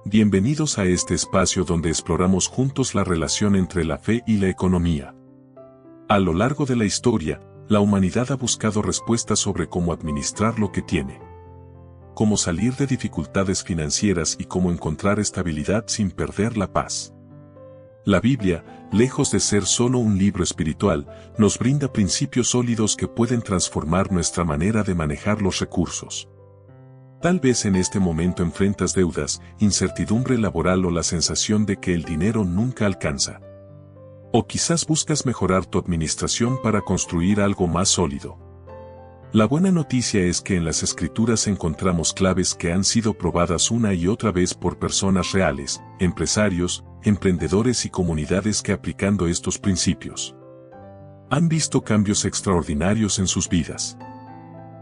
Bienvenidos a este espacio donde exploramos juntos la relación entre la fe y la economía. A lo largo de la historia, la humanidad ha buscado respuestas sobre cómo administrar lo que tiene, cómo salir de dificultades financieras y cómo encontrar estabilidad sin perder la paz. La Biblia, lejos de ser solo un libro espiritual, nos brinda principios sólidos que pueden transformar nuestra manera de manejar los recursos. Tal vez en este momento enfrentas deudas, incertidumbre laboral o la sensación de que el dinero nunca alcanza. O quizás buscas mejorar tu administración para construir algo más sólido. La buena noticia es que en las Escrituras encontramos claves que han sido probadas una y otra vez por personas reales, empresarios, emprendedores y comunidades que aplicando estos principios han visto cambios extraordinarios en sus vidas.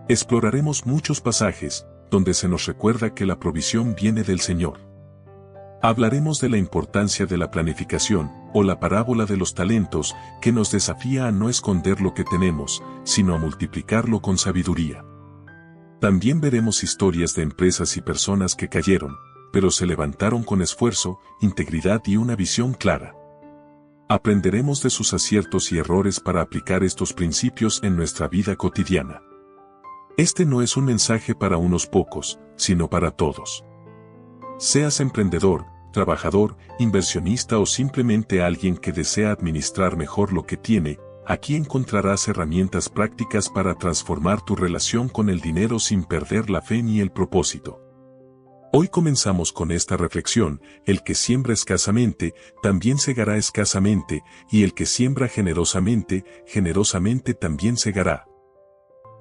Exploraremos muchos pasajes donde se nos recuerda que la provisión viene del Señor. Hablaremos de la importancia de la planificación, o la parábola de los talentos, que nos desafía a no esconder lo que tenemos, sino a multiplicarlo con sabiduría. También veremos historias de empresas y personas que cayeron, pero se levantaron con esfuerzo, integridad y una visión clara. Aprenderemos de sus aciertos y errores para aplicar estos principios en nuestra vida cotidiana. Este no es un mensaje para unos pocos, sino para todos. Seas emprendedor, trabajador, inversionista o simplemente alguien que desea administrar mejor lo que tiene, aquí encontrarás herramientas prácticas para transformar tu relación con el dinero sin perder la fe ni el propósito. Hoy comenzamos con esta reflexión: el que siembra escasamente, también segará escasamente, y el que siembra generosamente, generosamente también segará.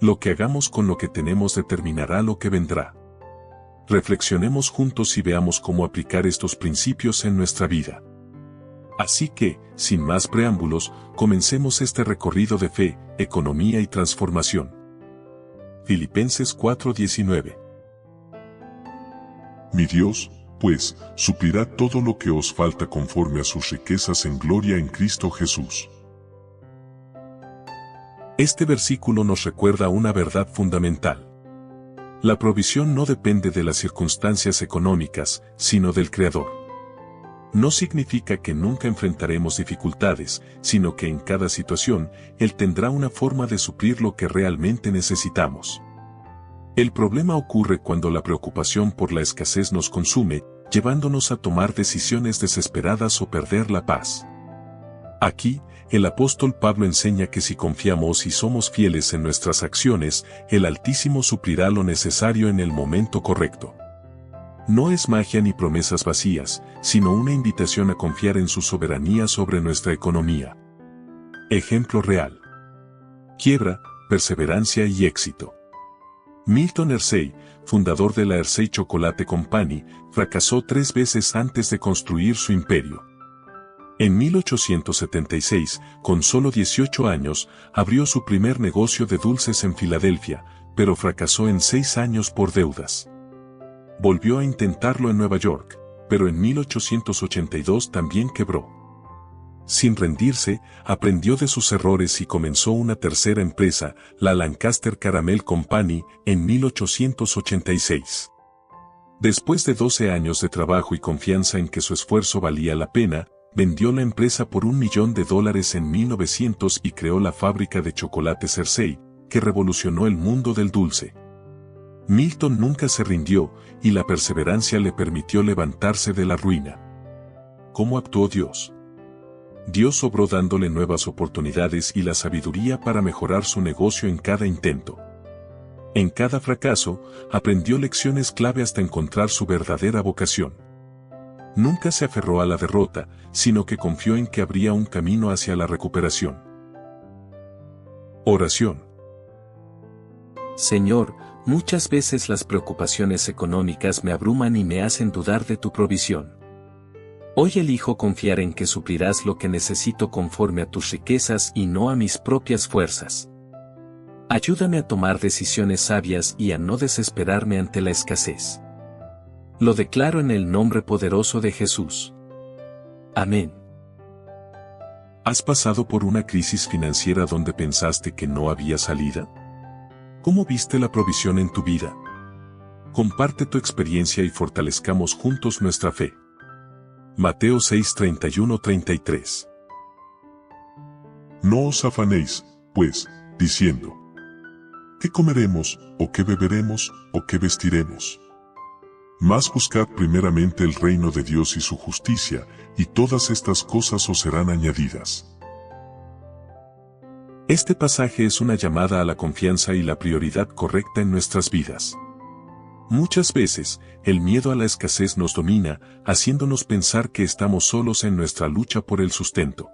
Lo que hagamos con lo que tenemos determinará lo que vendrá. Reflexionemos juntos y veamos cómo aplicar estos principios en nuestra vida. Así que, sin más preámbulos, comencemos este recorrido de fe, economía y transformación. Filipenses 4:19. Mi Dios, pues, suplirá todo lo que os falta conforme a sus riquezas en gloria en Cristo Jesús. Este versículo nos recuerda una verdad fundamental. La provisión no depende de las circunstancias económicas, sino del Creador. No significa que nunca enfrentaremos dificultades, sino que en cada situación, Él tendrá una forma de suplir lo que realmente necesitamos. El problema ocurre cuando la preocupación por la escasez nos consume, llevándonos a tomar decisiones desesperadas o perder la paz. Aquí, el apóstol Pablo enseña que si confiamos y somos fieles en nuestras acciones, el Altísimo suplirá lo necesario en el momento correcto. No es magia ni promesas vacías, sino una invitación a confiar en su soberanía sobre nuestra economía. Ejemplo real. Quiebra, perseverancia y éxito. Milton Hershey, fundador de la Hershey Chocolate Company, fracasó 3 veces antes de construir su imperio. En 1876, con solo 18 años, abrió su primer negocio de dulces en Filadelfia, pero fracasó en 6 años por deudas. Volvió a intentarlo en Nueva York, pero en 1882 también quebró. Sin rendirse, aprendió de sus errores y comenzó una tercera empresa, la Lancaster Caramel Company, en 1886. Después de 12 años de trabajo y confianza en que su esfuerzo valía la pena, vendió la empresa por $1 millón en 1900 y creó la fábrica de chocolates Hershey, que revolucionó el mundo del dulce. Milton nunca se rindió, y la perseverancia le permitió levantarse de la ruina. ¿Cómo actuó Dios? Dios obró dándole nuevas oportunidades y la sabiduría para mejorar su negocio en cada intento. En cada fracaso, aprendió lecciones clave hasta encontrar su verdadera vocación. Nunca se aferró a la derrota, sino que confió en que habría un camino hacia la recuperación. Oración. Señor, muchas veces las preocupaciones económicas me abruman y me hacen dudar de tu provisión. Hoy elijo confiar en que suplirás lo que necesito conforme a tus riquezas y no a mis propias fuerzas. Ayúdame a tomar decisiones sabias y a no desesperarme ante la escasez. Lo declaro en el nombre poderoso de Jesús. Amén. ¿Has pasado por una crisis financiera donde pensaste que no había salida? ¿Cómo viste la provisión en tu vida? Comparte tu experiencia y fortalezcamos juntos nuestra fe. Mateo 6, 31-33. No os afanéis, pues, diciendo: ¿qué comeremos, o qué beberemos, o qué vestiremos? Mas buscad primeramente el reino de Dios y su justicia, y todas estas cosas os serán añadidas. Este pasaje es una llamada a la confianza y la prioridad correcta en nuestras vidas. Muchas veces, el miedo a la escasez nos domina, haciéndonos pensar que estamos solos en nuestra lucha por el sustento.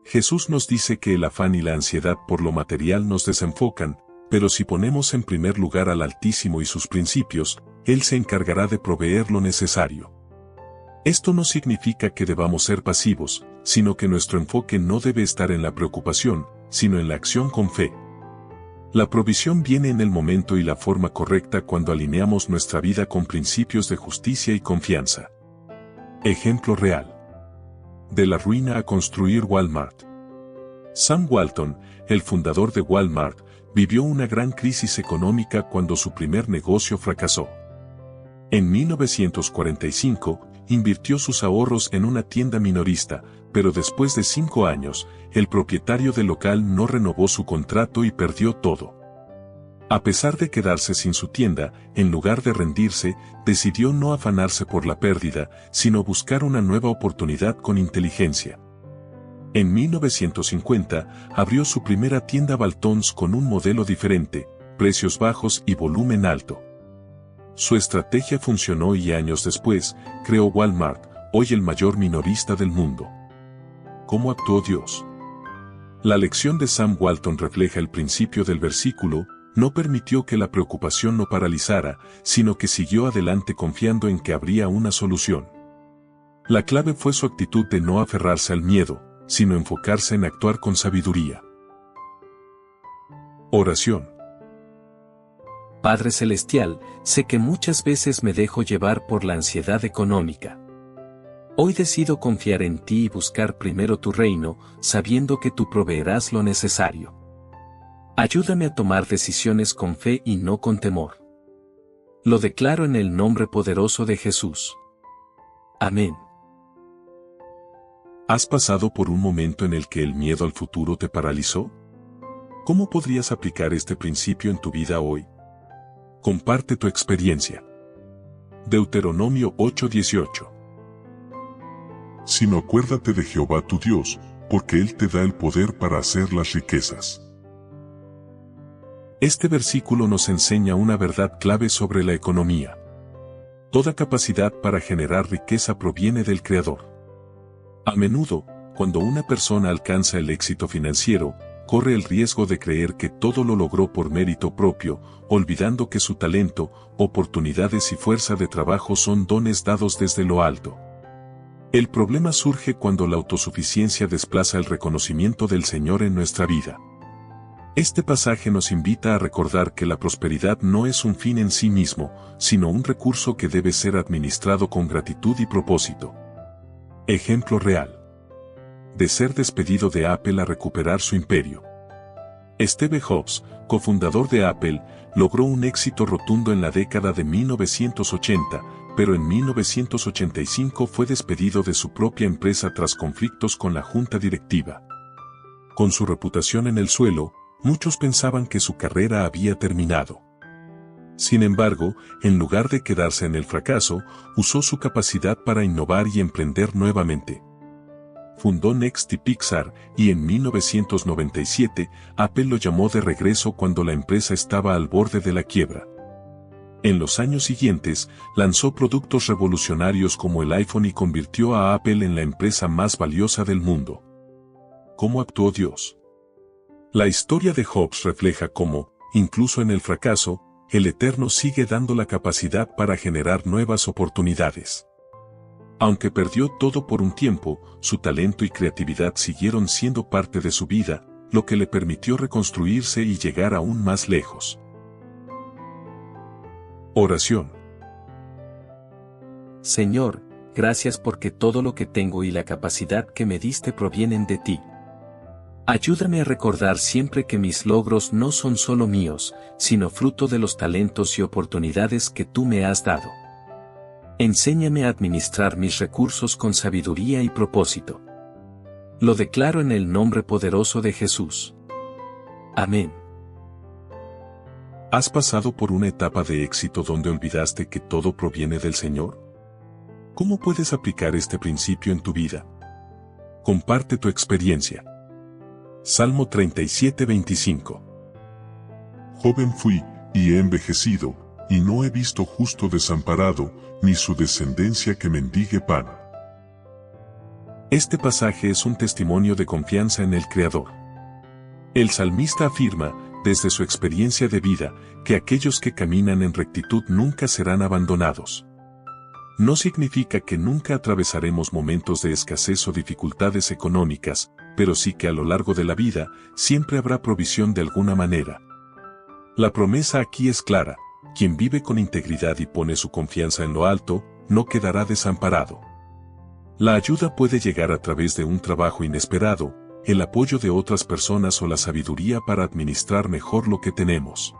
Jesús nos dice que el afán y la ansiedad por lo material nos desenfocan, pero si ponemos en primer lugar al Altísimo y sus principios, Él se encargará de proveer lo necesario. Esto no significa que debamos ser pasivos, sino que nuestro enfoque no debe estar en la preocupación, sino en la acción con fe. La provisión viene en el momento y la forma correcta cuando alineamos nuestra vida con principios de justicia y confianza. Ejemplo real. De la ruina a construir Walmart. Sam Walton, el fundador de Walmart, vivió una gran crisis económica cuando su primer negocio fracasó. En 1945, invirtió sus ahorros en una tienda minorista, pero después de 5 años, el propietario del local no renovó su contrato y perdió todo. A pesar de quedarse sin su tienda, en lugar de rendirse, decidió no afanarse por la pérdida, sino buscar una nueva oportunidad con inteligencia. En 1950, abrió su primera tienda Baltons con un modelo diferente, precios bajos y volumen alto. Su estrategia funcionó y años después, creó Walmart, hoy el mayor minorista del mundo. ¿Cómo actuó Dios? La lección de Sam Walton refleja el principio del versículo: no permitió que la preocupación lo paralizara, sino que siguió adelante confiando en que habría una solución. La clave fue su actitud de no aferrarse al miedo, sino enfocarse en actuar con sabiduría. Oración. Padre Celestial, sé que muchas veces me dejo llevar por la ansiedad económica. Hoy decido confiar en ti y buscar primero tu reino, sabiendo que tú proveerás lo necesario. Ayúdame a tomar decisiones con fe y no con temor. Lo declaro en el nombre poderoso de Jesús. Amén. ¿Has pasado por un momento en el que el miedo al futuro te paralizó? ¿Cómo podrías aplicar este principio en tu vida hoy? Comparte tu experiencia. Deuteronomio 8:18. Sino acuérdate de Jehová tu Dios, porque Él te da el poder para hacer las riquezas. Este versículo nos enseña una verdad clave sobre la economía. Toda capacidad para generar riqueza proviene del Creador. A menudo, cuando una persona alcanza el éxito financiero, corre el riesgo de creer que todo lo logró por mérito propio, olvidando que su talento, oportunidades y fuerza de trabajo son dones dados desde lo alto. El problema surge cuando la autosuficiencia desplaza el reconocimiento del Señor en nuestra vida. Este pasaje nos invita a recordar que la prosperidad no es un fin en sí mismo, sino un recurso que debe ser administrado con gratitud y propósito. Ejemplo real. De ser despedido de Apple a recuperar su imperio. Steve Jobs, cofundador de Apple, logró un éxito rotundo en la década de 1980, pero en 1985 fue despedido de su propia empresa tras conflictos con la junta directiva. Con su reputación en el suelo, muchos pensaban que su carrera había terminado. Sin embargo, en lugar de quedarse en el fracaso, usó su capacidad para innovar y emprender nuevamente. Fundó Next y Pixar, y en 1997, Apple lo llamó de regreso cuando la empresa estaba al borde de la quiebra. En los años siguientes, lanzó productos revolucionarios como el iPhone y convirtió a Apple en la empresa más valiosa del mundo. ¿Cómo actuó Dios? La historia de Jobs refleja cómo, incluso en el fracaso, el Eterno sigue dando la capacidad para generar nuevas oportunidades. Aunque perdió todo por un tiempo, su talento y creatividad siguieron siendo parte de su vida, lo que le permitió reconstruirse y llegar aún más lejos. Oración. Señor, gracias porque todo lo que tengo y la capacidad que me diste provienen de ti. Ayúdame a recordar siempre que mis logros no son solo míos, sino fruto de los talentos y oportunidades que tú me has dado. Enséñame a administrar mis recursos con sabiduría y propósito. Lo declaro en el nombre poderoso de Jesús. Amén. ¿Has pasado por una etapa de éxito donde olvidaste que todo proviene del Señor? ¿Cómo puedes aplicar este principio en tu vida? Comparte tu experiencia. Salmo 37:25. Joven fui, y he envejecido, y no he visto justo desamparado, ni su descendencia que mendigue pan. Este pasaje es un testimonio de confianza en el Creador. El salmista afirma, desde su experiencia de vida, que aquellos que caminan en rectitud nunca serán abandonados. No significa que nunca atravesaremos momentos de escasez o dificultades económicas, pero sí que a lo largo de la vida, siempre habrá provisión de alguna manera. La promesa aquí es clara: quien vive con integridad y pone su confianza en lo alto, no quedará desamparado. La ayuda puede llegar a través de un trabajo inesperado, el apoyo de otras personas o la sabiduría para administrar mejor lo que tenemos.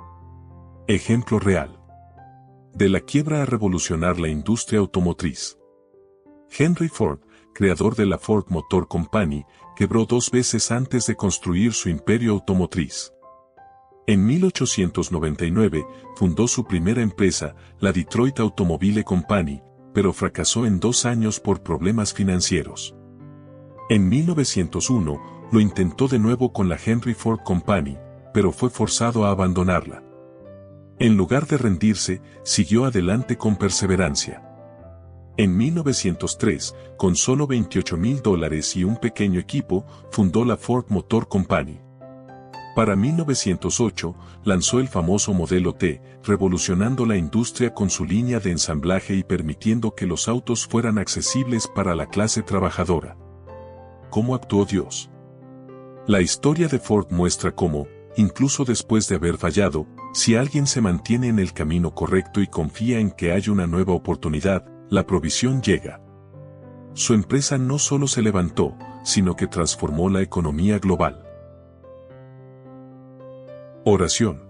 Ejemplo real. De la quiebra a revolucionar la industria automotriz. Henry Ford, creador de la Ford Motor Company, quebró 2 veces antes de construir su imperio automotriz. En 1899, fundó su primera empresa, la Detroit Automobile Company, pero fracasó en 2 años por problemas financieros. En 1901, lo intentó de nuevo con la Henry Ford Company, pero fue forzado a abandonarla. En lugar de rendirse, siguió adelante con perseverancia. En 1903, con solo $28,000 y un pequeño equipo, fundó la Ford Motor Company. Para 1908, lanzó el famoso modelo T, revolucionando la industria con su línea de ensamblaje y permitiendo que los autos fueran accesibles para la clase trabajadora. ¿Cómo actuó Dios? La historia de Ford muestra cómo, incluso después de haber fallado, si alguien se mantiene en el camino correcto y confía en que hay una nueva oportunidad, la provisión llega. Su empresa no solo se levantó, sino que transformó la economía global. Oración.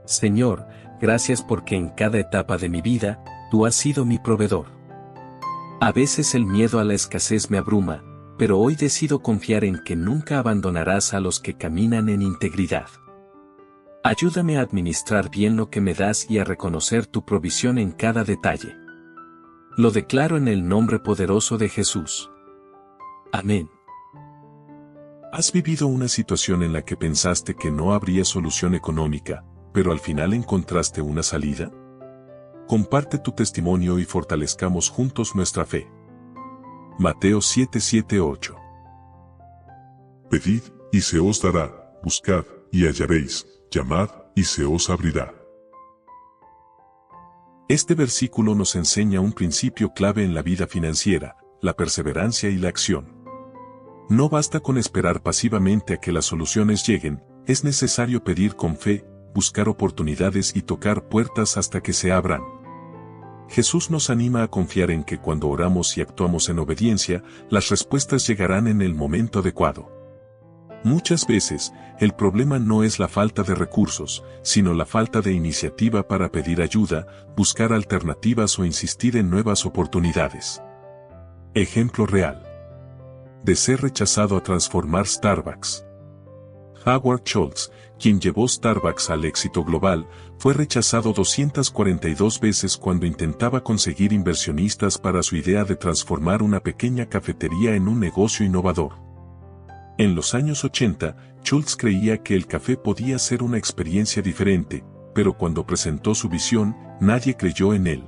Señor, gracias porque en cada etapa de mi vida, tú has sido mi proveedor. A veces el miedo a la escasez me abruma, pero hoy decido confiar en que nunca abandonarás a los que caminan en integridad. Ayúdame a administrar bien lo que me das y a reconocer tu provisión en cada detalle. Lo declaro en el nombre poderoso de Jesús. Amén. ¿Has vivido una situación en la que pensaste que no habría solución económica, pero al final encontraste una salida? Comparte tu testimonio y fortalezcamos juntos nuestra fe. Mateo 7:7-8. Pedid, y se os dará, buscad, y hallaréis, llamad, y se os abrirá. Este versículo nos enseña un principio clave en la vida financiera: la perseverancia y la acción. No basta con esperar pasivamente a que las soluciones lleguen, es necesario pedir con fe, buscar oportunidades y tocar puertas hasta que se abran. Jesús nos anima a confiar en que cuando oramos y actuamos en obediencia, las respuestas llegarán en el momento adecuado. Muchas veces, el problema no es la falta de recursos, sino la falta de iniciativa para pedir ayuda, buscar alternativas o insistir en nuevas oportunidades. Ejemplo real. De ser rechazado a transformar Starbucks. Howard Schultz, quien llevó Starbucks al éxito global, fue rechazado 242 veces cuando intentaba conseguir inversionistas para su idea de transformar una pequeña cafetería en un negocio innovador. En los años 80, Schultz creía que el café podía ser una experiencia diferente, pero cuando presentó su visión, nadie creyó en él.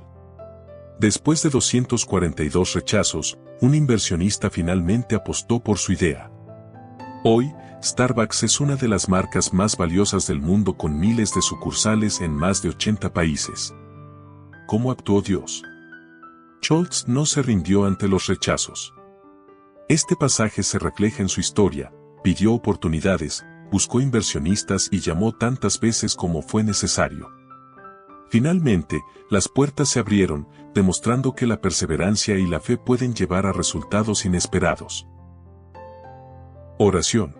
Después de 242 rechazos, un inversionista finalmente apostó por su idea. Hoy, Starbucks es una de las marcas más valiosas del mundo con miles de sucursales en más de 80 países. ¿Cómo actuó Dios? Schultz no se rindió ante los rechazos. Este pasaje se refleja en su historia: pidió oportunidades, buscó inversionistas y llamó tantas veces como fue necesario. Finalmente, las puertas se abrieron, demostrando que la perseverancia y la fe pueden llevar a resultados inesperados. Oración.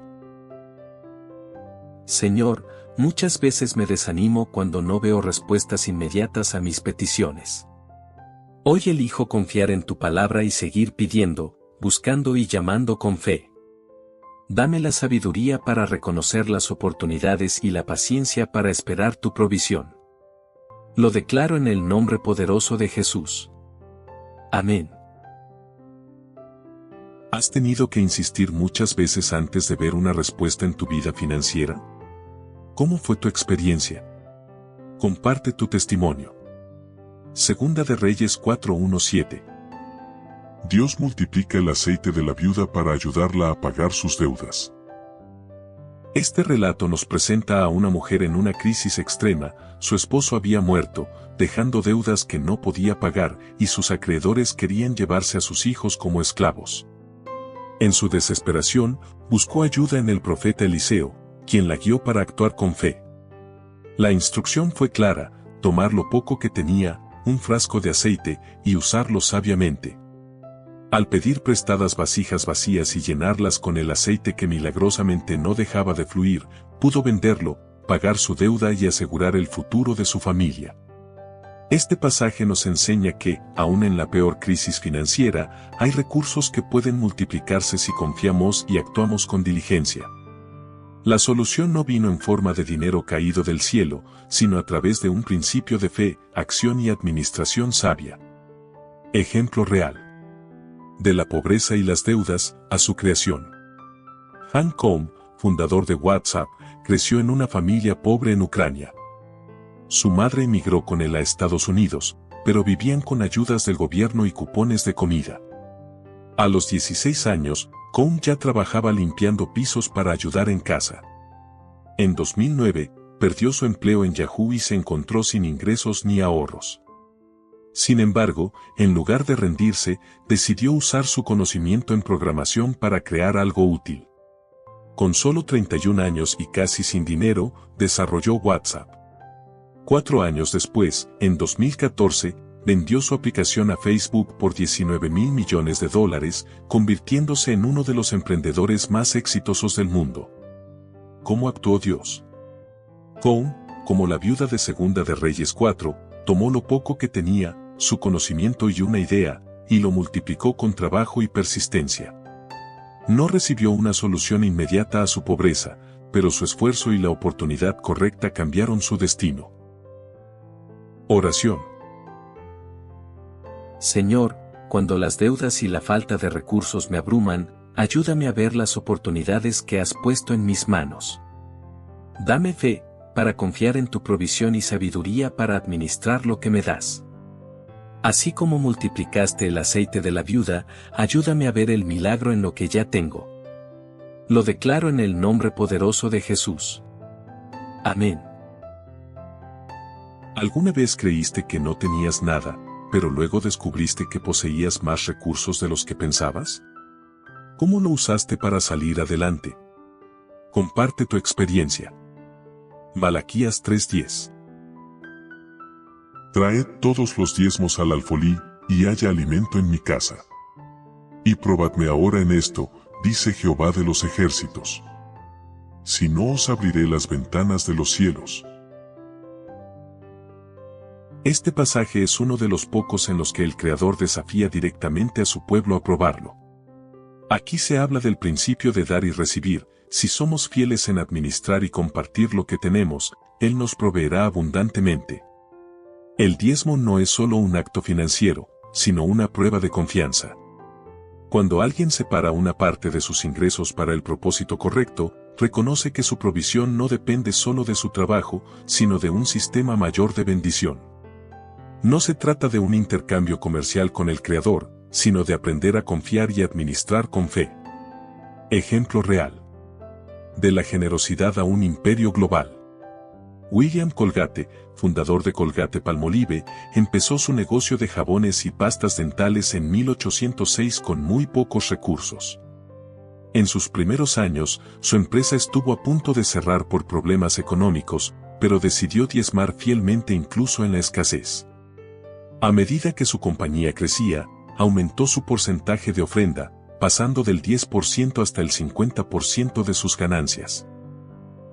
Señor, muchas veces me desanimo cuando no veo respuestas inmediatas a mis peticiones. Hoy elijo confiar en tu palabra y seguir pidiendo, buscando y llamando con fe. Dame la sabiduría para reconocer las oportunidades y la paciencia para esperar tu provisión. Lo declaro en el nombre poderoso de Jesús. Amén. ¿Has tenido que insistir muchas veces antes de ver una respuesta en tu vida financiera? ¿Cómo fue tu experiencia? Comparte tu testimonio. Segunda de Reyes 4:1-7. Dios multiplica el aceite de la viuda para ayudarla a pagar sus deudas. Este relato nos presenta a una mujer en una crisis extrema. Su esposo había muerto, dejando deudas que no podía pagar, y sus acreedores querían llevarse a sus hijos como esclavos. En su desesperación, buscó ayuda en el profeta Eliseo, quien la guió para actuar con fe. La instrucción fue clara: tomar lo poco que tenía, un frasco de aceite, y usarlo sabiamente. Al pedir prestadas vasijas vacías y llenarlas con el aceite que milagrosamente no dejaba de fluir, pudo venderlo, pagar su deuda y asegurar el futuro de su familia. Este pasaje nos enseña que, aun en la peor crisis financiera, hay recursos que pueden multiplicarse si confiamos y actuamos con diligencia. La solución no vino en forma de dinero caído del cielo, sino a través de un principio de fe, acción y administración sabia. Ejemplo real. De la pobreza y las deudas, a su creación. Han Kom, fundador de WhatsApp, creció en una familia pobre en Ucrania. Su madre emigró con él a Estados Unidos, pero vivían con ayudas del gobierno y cupones de comida. A los 16 años, Kom ya trabajaba limpiando pisos para ayudar en casa. En 2009, perdió su empleo en Yahoo y se encontró sin ingresos ni ahorros. Sin embargo, en lugar de rendirse, decidió usar su conocimiento en programación para crear algo útil. Con solo 31 años y casi sin dinero, desarrolló WhatsApp. 4 años después, en 2014, vendió su aplicación a Facebook por $19 mil millones, convirtiéndose en uno de los emprendedores más exitosos del mundo. ¿Cómo actuó Dios? Kom, como la viuda de Segunda de Reyes 4, tomó lo poco que tenía, su conocimiento y una idea, y lo multiplicó con trabajo y persistencia. No recibió una solución inmediata a su pobreza, pero su esfuerzo y la oportunidad correcta cambiaron su destino. Oración. Señor, cuando las deudas y la falta de recursos me abruman, ayúdame a ver las oportunidades que has puesto en mis manos. Dame fe, para confiar en tu provisión y sabiduría para administrar lo que me das. Así como multiplicaste el aceite de la viuda, ayúdame a ver el milagro en lo que ya tengo. Lo declaro en el nombre poderoso de Jesús. Amén. ¿Alguna vez creíste que no tenías nada, pero luego descubriste que poseías más recursos de los que pensabas? ¿Cómo lo usaste para salir adelante? Comparte tu experiencia. Malaquías 3:10. Traed todos los diezmos al alfolí, y haya alimento en mi casa. Y probadme ahora en esto, dice Jehová de los ejércitos. Si no os abriré las ventanas de los cielos. Este pasaje es uno de los pocos en los que el Creador desafía directamente a su pueblo a probarlo. Aquí se habla del principio de dar y recibir. Si somos fieles en administrar y compartir lo que tenemos, Él nos proveerá abundantemente. El diezmo no es solo un acto financiero, sino una prueba de confianza. Cuando alguien separa una parte de sus ingresos para el propósito correcto, reconoce que su provisión no depende solo de su trabajo, sino de un sistema mayor de bendición. No se trata de un intercambio comercial con el Creador, sino de aprender a confiar y administrar con fe. Ejemplo real. De la generosidad a un imperio global. William Colgate, fundador de Colgate-Palmolive, empezó su negocio de jabones y pastas dentales en 1806 con muy pocos recursos. En sus primeros años, su empresa estuvo a punto de cerrar por problemas económicos, pero decidió diezmar fielmente incluso en la escasez. A medida que su compañía crecía, aumentó su porcentaje de ofrenda, pasando del 10% hasta el 50% de sus ganancias.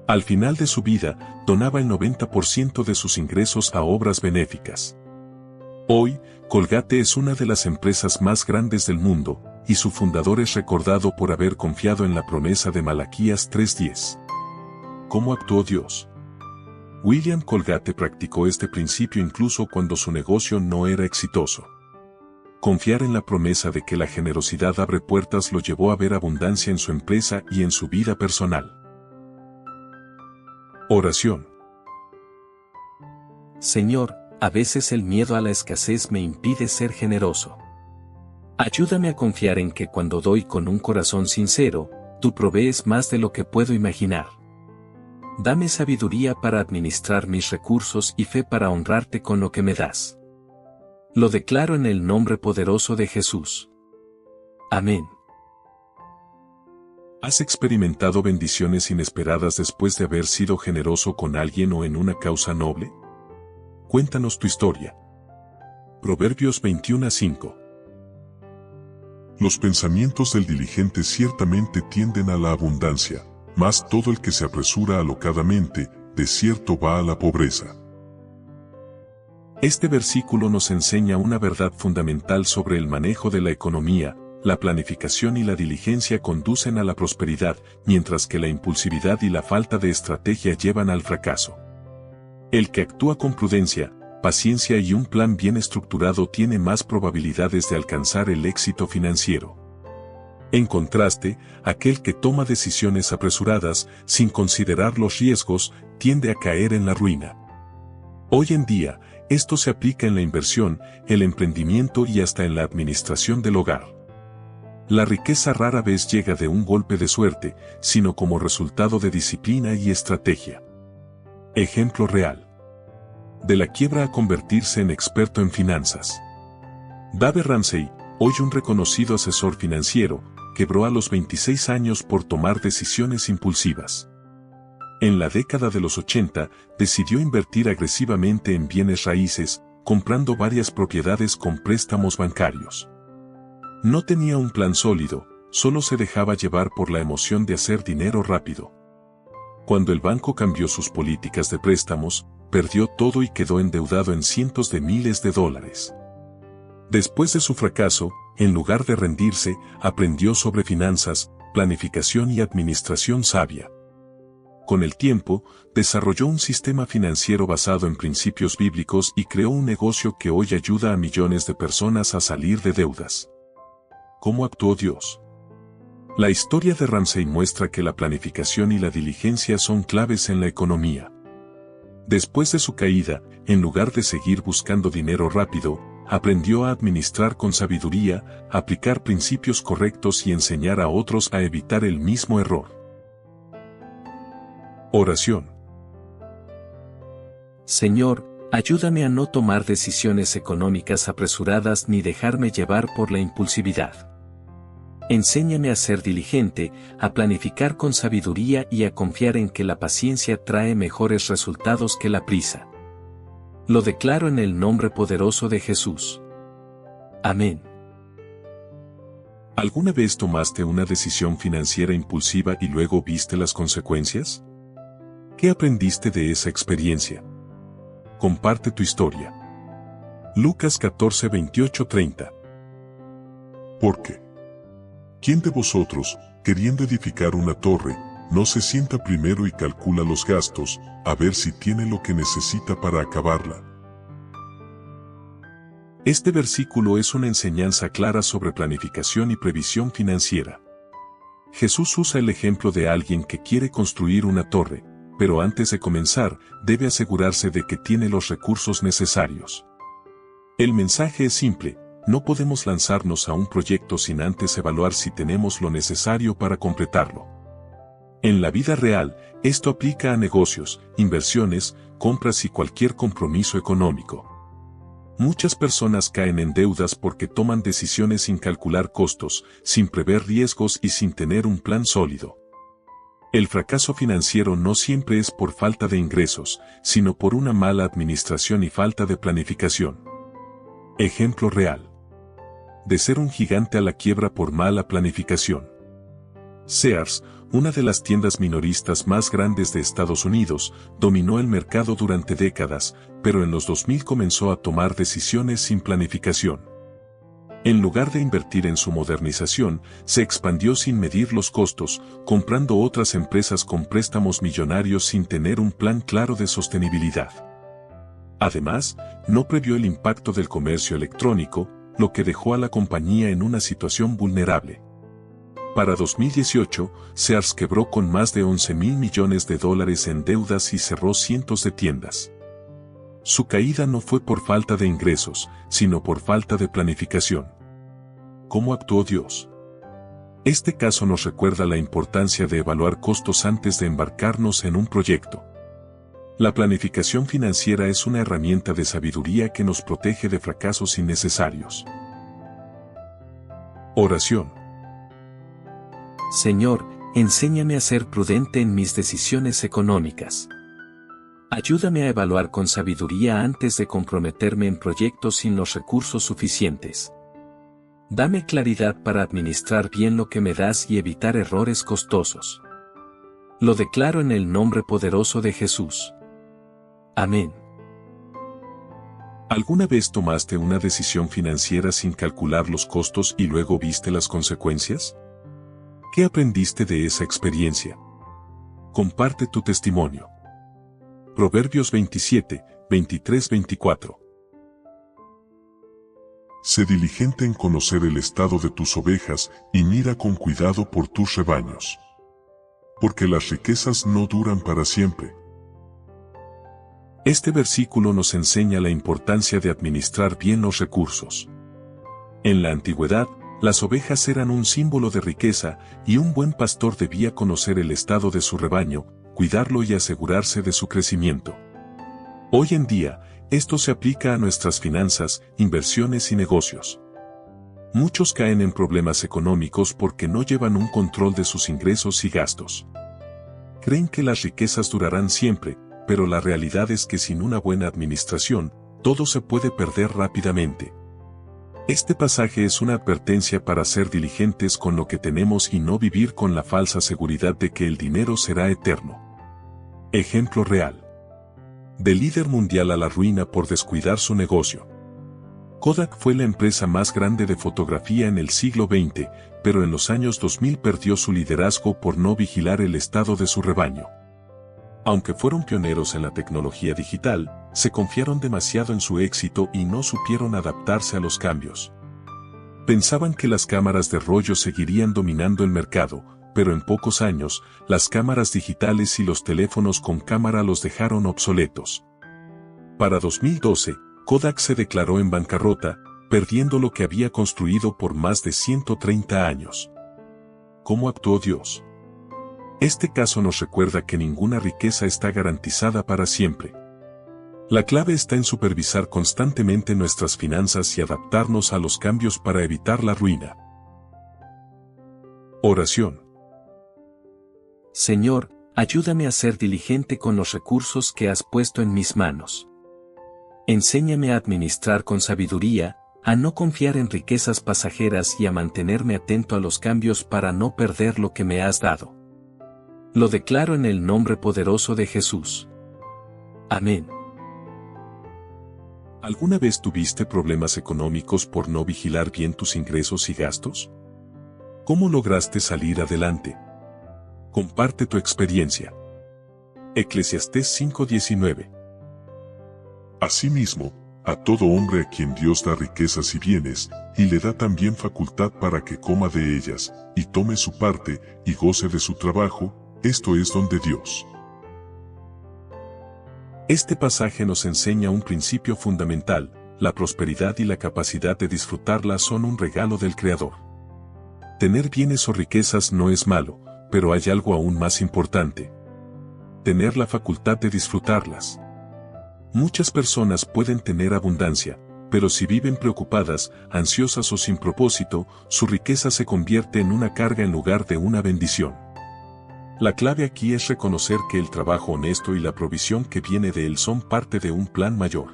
Al final de su vida, donaba el 90% de sus ingresos a obras benéficas. Hoy, Colgate es una de las empresas más grandes del mundo, y su fundador es recordado por haber confiado en la promesa de Malaquías 3:10. ¿Cómo actuó Dios? William Colgate practicó este principio incluso cuando su negocio no era exitoso. Confiar en la promesa de que la generosidad abre puertas lo llevó a ver abundancia en su empresa y en su vida personal. Oración. Señor, a veces el miedo a la escasez me impide ser generoso. Ayúdame a confiar en que cuando doy con un corazón sincero, tú provees más de lo que puedo imaginar. Dame sabiduría para administrar mis recursos y fe para honrarte con lo que me das. Lo declaro en el nombre poderoso de Jesús. Amén. ¿Has experimentado bendiciones inesperadas después de haber sido generoso con alguien o en una causa noble? Cuéntanos tu historia. Proverbios 21:5. Los pensamientos del diligente ciertamente tienden a la abundancia, mas todo el que se apresura alocadamente, de cierto va a la pobreza. Este versículo nos enseña una verdad fundamental sobre el manejo de la economía. La planificación y la diligencia conducen a la prosperidad, mientras que la impulsividad y la falta de estrategia llevan al fracaso. El que actúa con prudencia, paciencia y un plan bien estructurado tiene más probabilidades de alcanzar el éxito financiero. En contraste, aquel que toma decisiones apresuradas, sin considerar los riesgos, tiende a caer en la ruina. Hoy en día, esto se aplica en la inversión, el emprendimiento y hasta en la administración del hogar. La riqueza rara vez llega de un golpe de suerte, sino como resultado de disciplina y estrategia. Ejemplo real. De la quiebra a convertirse en experto en finanzas. Dave Ramsey, hoy un reconocido asesor financiero, quebró a los 26 años por tomar decisiones impulsivas. En la década de los 80, decidió invertir agresivamente en bienes raíces, comprando varias propiedades con préstamos bancarios. No tenía un plan sólido, solo se dejaba llevar por la emoción de hacer dinero rápido. Cuando el banco cambió sus políticas de préstamos, perdió todo y quedó endeudado en cientos de miles de dólares. Después de su fracaso, en lugar de rendirse, aprendió sobre finanzas, planificación y administración sabia. Con el tiempo, desarrolló un sistema financiero basado en principios bíblicos y creó un negocio que hoy ayuda a millones de personas a salir de deudas. ¿Cómo actuó Dios? La historia de Ramsey muestra que la planificación y la diligencia son claves en la economía. Después de su caída, en lugar de seguir buscando dinero rápido, aprendió a administrar con sabiduría, aplicar principios correctos y enseñar a otros a evitar el mismo error. Oración. Señor, ayúdame a no tomar decisiones económicas apresuradas ni dejarme llevar por la impulsividad. Enséñame a ser diligente, a planificar con sabiduría y a confiar en que la paciencia trae mejores resultados que la prisa. Lo declaro en el nombre poderoso de Jesús. Amén. ¿Alguna vez tomaste una decisión financiera impulsiva y luego viste las consecuencias? ¿Qué aprendiste de esa experiencia? Comparte tu historia. Lucas 14, 28-30. Porque ¿quién de vosotros, queriendo edificar una torre, no se sienta primero y calcula los gastos, a ver si tiene lo que necesita para acabarla? Este versículo es una enseñanza clara sobre planificación y previsión financiera. Jesús usa el ejemplo de alguien que quiere construir una torre, pero antes de comenzar, debe asegurarse de que tiene los recursos necesarios. El mensaje es simple: no podemos lanzarnos a un proyecto sin antes evaluar si tenemos lo necesario para completarlo. En la vida real, esto aplica a negocios, inversiones, compras y cualquier compromiso económico. Muchas personas caen en deudas porque toman decisiones sin calcular costos, sin prever riesgos y sin tener un plan sólido. El fracaso financiero no siempre es por falta de ingresos, sino por una mala administración y falta de planificación. Ejemplo real. de ser un gigante a la quiebra por mala planificación. Sears, una de las tiendas minoristas más grandes de Estados Unidos, dominó el mercado durante décadas, pero en los 2000 comenzó a tomar decisiones sin planificación. En lugar de invertir en su modernización, se expandió sin medir los costos, comprando otras empresas con préstamos millonarios sin tener un plan claro de sostenibilidad. Además, no previó el impacto del comercio electrónico, lo que dejó a la compañía en una situación vulnerable. Para 2018, Sears quebró con más de $11.000 millones en deudas y cerró cientos de tiendas. Su caída no fue por falta de ingresos, sino por falta de planificación. ¿Cómo actuó Dios? Este caso nos recuerda la importancia de evaluar costos antes de embarcarnos en un proyecto. La planificación financiera es una herramienta de sabiduría que nos protege de fracasos innecesarios. Oración. Señor, enséñame a ser prudente en mis decisiones económicas. Ayúdame a evaluar con sabiduría antes de comprometerme en proyectos sin los recursos suficientes. Dame claridad para administrar bien lo que me das y evitar errores costosos. Lo declaro en el nombre poderoso de Jesús. Amén. ¿Alguna vez tomaste una decisión financiera sin calcular los costos y luego viste las consecuencias? ¿Qué aprendiste de esa experiencia? Comparte tu testimonio. Proverbios 27, 23-24. Sé diligente en conocer el estado de tus ovejas y mira con cuidado por tus rebaños. Porque las riquezas no duran para siempre. Este versículo nos enseña la importancia de administrar bien los recursos. En la antigüedad, las ovejas eran un símbolo de riqueza y un buen pastor debía conocer el estado de su rebaño, cuidarlo y asegurarse de su crecimiento. Hoy en día, esto se aplica a nuestras finanzas, inversiones y negocios. Muchos caen en problemas económicos porque no llevan un control de sus ingresos y gastos. Creen que las riquezas durarán siempre, pero la realidad es que sin una buena administración, todo se puede perder rápidamente. Este pasaje es una advertencia para ser diligentes con lo que tenemos y no vivir con la falsa seguridad de que el dinero será eterno. Ejemplo real. Del líder mundial a la ruina por descuidar su negocio. Kodak fue la empresa más grande de fotografía en el siglo XX, pero en los años 2000 perdió su liderazgo por no vigilar el estado de su rebaño. Aunque fueron pioneros en la tecnología digital, se confiaron demasiado en su éxito y no supieron adaptarse a los cambios. Pensaban que las cámaras de rollo seguirían dominando el mercado, pero en pocos años, las cámaras digitales y los teléfonos con cámara los dejaron obsoletos. Para 2012, Kodak se declaró en bancarrota, perdiendo lo que había construido por más de 130 años. ¿Cómo actuó Dios? Este caso nos recuerda que ninguna riqueza está garantizada para siempre. La clave está en supervisar constantemente nuestras finanzas y adaptarnos a los cambios para evitar la ruina. Oración. Señor, ayúdame a ser diligente con los recursos que has puesto en mis manos. Enséñame a administrar con sabiduría, a no confiar en riquezas pasajeras y a mantenerme atento a los cambios para no perder lo que me has dado. Lo declaro en el nombre poderoso de Jesús. Amén. ¿Alguna vez tuviste problemas económicos por no vigilar bien tus ingresos y gastos? ¿Cómo lograste salir adelante? Comparte tu experiencia. Eclesiastés 5:19. Asimismo, a todo hombre a quien Dios da riquezas y bienes, y le da también facultad para que coma de ellas, y tome su parte, y goce de su trabajo, esto es don de Dios. Este pasaje nos enseña un principio fundamental: la prosperidad y la capacidad de disfrutarla son un regalo del Creador. Tener bienes o riquezas no es malo, pero hay algo aún más importante: tener la facultad de disfrutarlas. Muchas personas pueden tener abundancia, pero si viven preocupadas, ansiosas o sin propósito, su riqueza se convierte en una carga en lugar de una bendición. La clave aquí es reconocer que el trabajo honesto y la provisión que viene de él son parte de un plan mayor.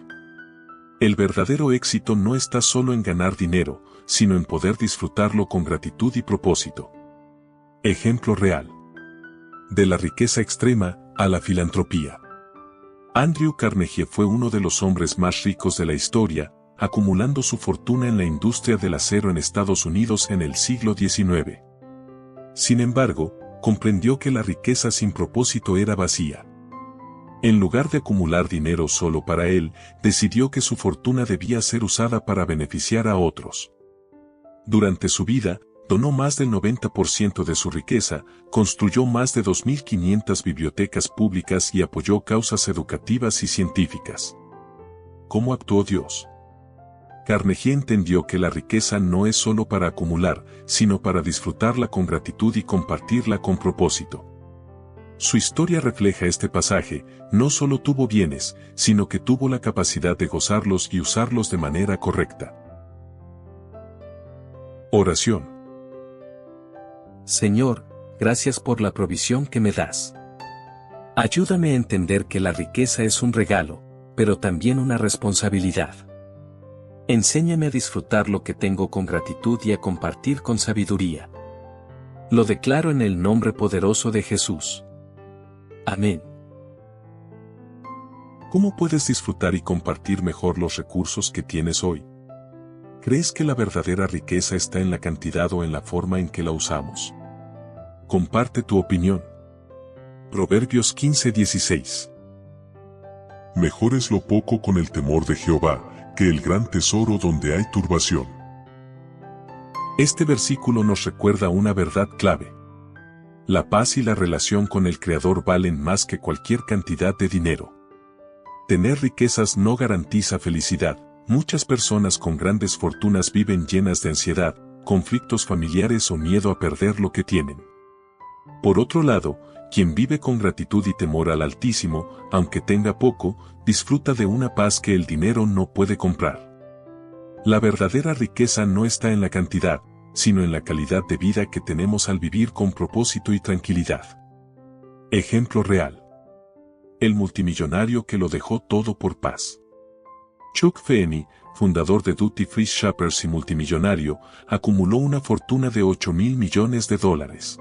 El verdadero éxito no está solo en ganar dinero, sino en poder disfrutarlo con gratitud y propósito. Ejemplo real. De la riqueza extrema a la filantropía. Andrew Carnegie fue uno de los hombres más ricos de la historia, acumulando su fortuna en la industria del acero en Estados Unidos en el siglo XIX. Sin embargo, comprendió que la riqueza sin propósito era vacía. En lugar de acumular dinero solo para él, decidió que su fortuna debía ser usada para beneficiar a otros. Durante su vida, donó más del 90% de su riqueza, construyó más de 2.500 bibliotecas públicas y apoyó causas educativas y científicas. ¿Cómo actuó Dios? Carnegie entendió que la riqueza no es solo para acumular, sino para disfrutarla con gratitud y compartirla con propósito. Su historia refleja este pasaje: no solo tuvo bienes, sino que tuvo la capacidad de gozarlos y usarlos de manera correcta. Oración. Señor, gracias por la provisión que me das. Ayúdame a entender que la riqueza es un regalo, pero también una responsabilidad. Enséñame a disfrutar lo que tengo con gratitud y a compartir con sabiduría. Lo declaro en el nombre poderoso de Jesús. Amén. ¿Cómo puedes disfrutar y compartir mejor los recursos que tienes hoy? ¿Crees que la verdadera riqueza está en la cantidad o en la forma en que la usamos? Comparte tu opinión. Proverbios 15:16. Mejor es lo poco con el temor de Jehová, que el gran tesoro donde hay turbación. Este versículo nos recuerda una verdad clave. La paz y la relación con el Creador valen más que cualquier cantidad de dinero. Tener riquezas no garantiza felicidad. Muchas personas con grandes fortunas viven llenas de ansiedad, conflictos familiares o miedo a perder lo que tienen. Por otro lado, quien vive con gratitud y temor al Altísimo, aunque tenga poco, disfruta de una paz que el dinero no puede comprar. La verdadera riqueza no está en la cantidad, sino en la calidad de vida que tenemos al vivir con propósito y tranquilidad. Ejemplo real. El multimillonario que lo dejó todo por paz. Chuck Feeney, fundador de Duty Free Shoppers y multimillonario, acumuló una fortuna de $8.000 millones.